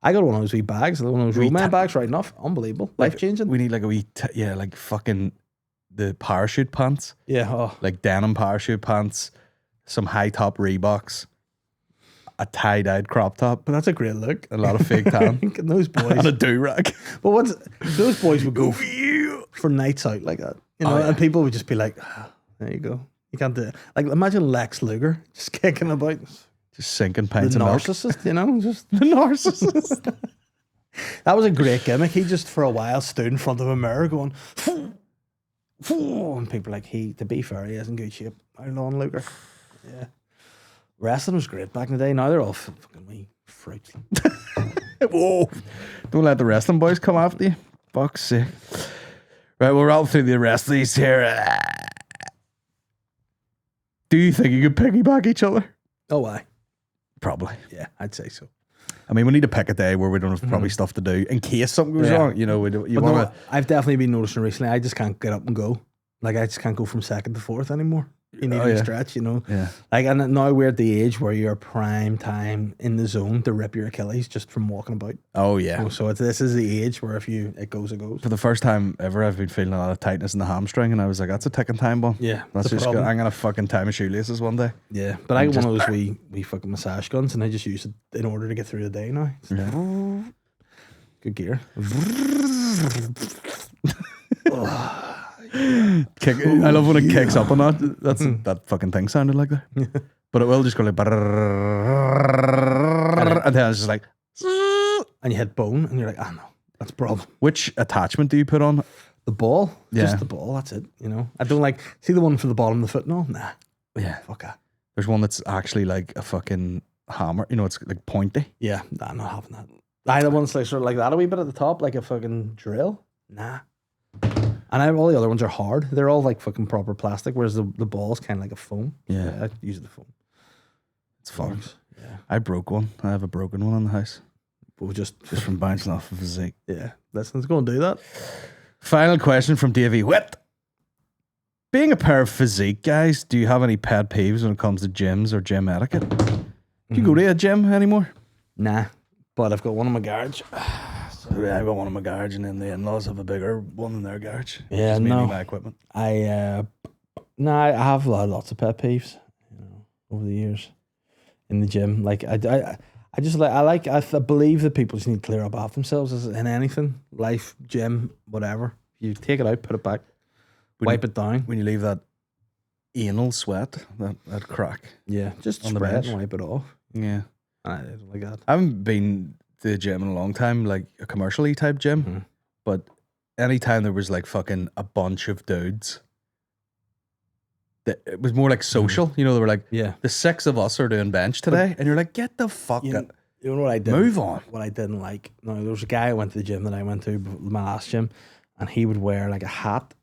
I got one of those wee bags, one of those Roman bags, right enough. Unbelievable. Life changing. We need like a wee, like fucking the parachute pants. Yeah. Oh. Like denim parachute pants, some high top Reeboks, a tie-dyed crop top. But that's a great look. A lot of fake tan. And those boys. And a do-rag. But those boys would go for nights out like that. You know, and people would just be like, there you go. You can't do it. Like, imagine Lex Luger just kicking about. Just sinking pints The of milk. narcissist, you know? Just the narcissist. That was a great gimmick. He just, for a while, stood in front of a mirror going, and people were like, to be fair, he is in good shape. How long, Luger? Yeah. Wrestling was great back in the day. Now they're all fucking wee fruits. Whoa. Don't let the wrestling boys come after you. Fuck's sake. Right, we'll roll through the rest of these here. Do you think you could piggyback each other? Oh, aye. Probably. Yeah, I'd say so. I mean, we need to pick a day where we don't have probably stuff to do in case something goes wrong. You know, you But want no, to. I've definitely been noticing recently, I just can't get up and go. Like, I just can't go from second to fourth anymore. You need a stretch, you know? Yeah. Like, and now we're at the age where you're prime time in the zone to rip your Achilles just from walking about. Oh, yeah. So this is the age where if it goes, it goes. For the first time ever, I've been feeling a lot of tightness in the hamstring, and I was like, that's a ticking time bomb. Yeah. That's the just good. problem. I'm going to fucking tie my shoelaces one day. Yeah. But I got one of those wee fucking massage guns, and I just use it in order to get through the day now. Yeah. Good gear. I love when it kicks up on that. That fucking thing sounded like that. But it will just go like, and then it's just like, and you hit bone, and you're like, no, that's a problem. Which attachment do you put on? The ball? Yeah. Just the ball, that's it. You know? I don't like, see the one for the bottom of the foot? No, nah. Yeah. Fuck that. There's one that's actually like a fucking hammer. You know, it's like pointy. Yeah, nah, I'm not having that. The one's like sort of like that a wee bit at the top, like a fucking drill. Nah. And all the other ones are hard. They're all like fucking proper plastic, whereas the ball's kind of like a foam. Yeah. I use the foam. It's fun. Yeah. I broke one. I have a broken one in the house. But we just from bouncing off of physique. Yeah. Let's go and do that. Final question from Davey Witt. Being a pair of physique guys, do you have any pet peeves when it comes to gyms or gym etiquette? Do you go to a gym anymore? Nah, but I've got one in my garage. Yeah, I've got one in my garage, and then the in-laws have a bigger one in their garage. Yeah, Just mainly no. my equipment. I have lots of pet peeves, over the years in the gym. Like I believe that people just need to clear up after themselves in anything, life, gym, whatever. You take it out, put it back, wipe it down. When you leave that anal sweat, that crack. Yeah, just on the spray it bench. and wipe it off. Yeah. I don't like that. I haven't been to the gym in a long time, like a commercially type gym. But anytime there was like fucking a bunch of dudes, it was more like social. You know, they were like, the 6 of us are doing bench today, and you're like, get the fuck out. You know what I did? Move on. What I didn't like. No, there was a guy I went to the gym that I went to, my last gym, and he would wear like a hat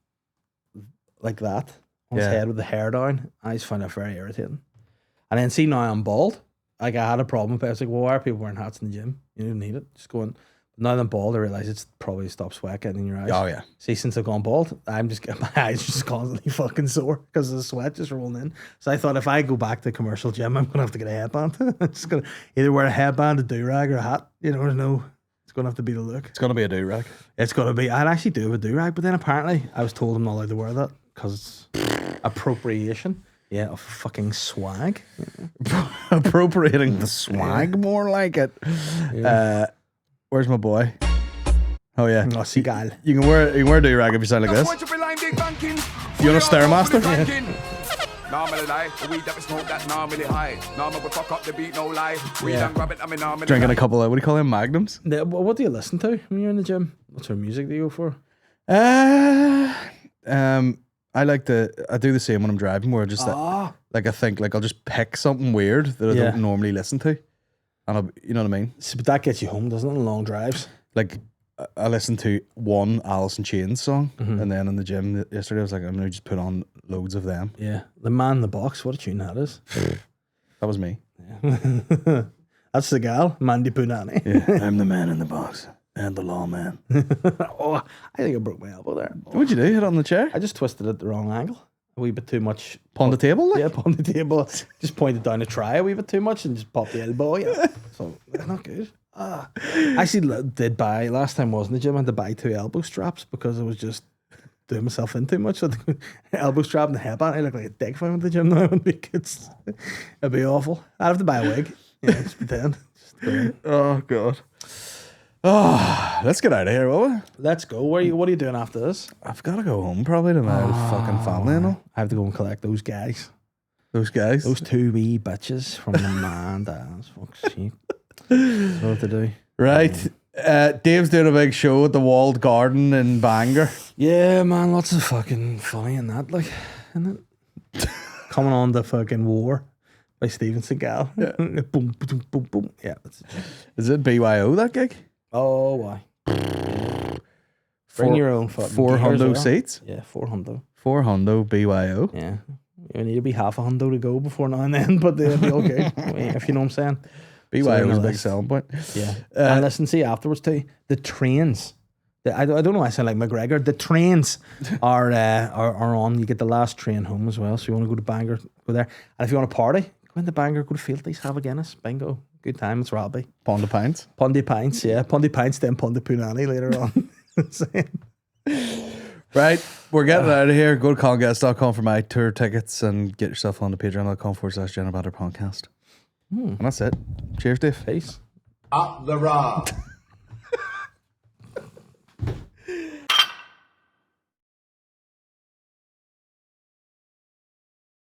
like that on his head with the hair down. I just found that very irritating. And then see, now I'm bald. Like I had a problem with it. I was like, well, why are people wearing hats in the gym? You don't need it. Just going. Now that I'm bald, I realize it's probably stop sweat getting in your eyes. Oh yeah. See, since I've gone bald, I'm just my eyes just constantly fucking sore because of the sweat just rolling in. So I thought if I go back to a commercial gym, I'm gonna have to get a headband. I'm just gonna either wear a headband, a do-rag, or a hat. You know, it's gonna have to be the look. It's gonna be a do-rag. It's gonna be. I'd actually do a do-rag, but then apparently I was told I'm not allowed to wear that because it's appropriation. Yeah, of fucking swag. Appropriating the swag, more like it. Where's my boy? Oh yeah, Seagal. You can wear a do-rag if you sound like this. You want a Stairmaster? Normally lie, the weed that we smoke that normally high. Normally we fuck up the beat, no lie. We Yeah. don't grab it, I mean normally Drinking a couple of, what do you call them, Magnums? Yeah, what do you listen to when you're in the gym? What sort of music do you go for? I do the same when I'm driving, where I just like I think like I'll just pick something weird that I Yeah. don't normally listen to, and you know what I mean. So, but that gets you home, doesn't it? On long drives. Like I listened to one Alice in Chains song, and then in the gym yesterday I was like, I'm gonna just put on loads of them. Yeah, the Man in the Box. What a tune that is. That was me. Yeah. That's the gal, Mandy Punani. Yeah, I'm the man in the box and the lawman. Oh, I think I broke my elbow there. What'd you do? Hit it on the chair? I just twisted it the wrong angle. A wee bit too much. On the table? Like? Yeah, on the table. Just pointed down a try a wee bit too much and just popped the elbow. Yeah. So, not good. I actually did buy, last time I was in the gym, I had to buy 2 elbow straps because I was just doing myself in too much. So the elbow strap and the headband, I look like a dick if I went to the gym now. It'd be awful. I'd have to buy a wig. Yeah, just pretend. Oh, God. Oh, let's get out of here, will we? Let's go. What are you doing after this? I've got to go home probably to my fucking family and all. I have to go and collect those guys. Those guys? Those 2 wee bitches from the man dance. Fuck's sake. That's what to do. Right. Dave's doing a big show at the Walled Garden in Bangor. Yeah, man, lots of fucking funny in that, like, isn't it? Coming on the fucking War by Steven Seagal. Yeah. Boom, boom, boom, boom. Yeah, that's it. Is it BYO, that gig? Oh, why? Bring your own fucking 4 gear as hundo well. seats? Yeah, 4 hundo. 4 hundo BYO. Yeah. You need to be half a hundo to go before now and then, but they'll be okay. If you know what I'm saying. BYO is a big selling point. Yeah. And listen, see afterwards too, the trains. I don't know why I sound like McGregor. The trains are on. You get the last train home as well. So you want to go to Bangor, go there. And if you want to party, go into Bangor, go to Fielties, have a Guinness. Bingo. Good time. It's Robbie. Pond of Pints. Pondy Pints, yeah. Pondy Pints, then Pond of Punani later on. Right. We're getting out of here. Go to conguest.com for my tour tickets and get yourself on to patreon.com/Banter podcast. And that's it. Cheers, Dave. Peace. Up the raw.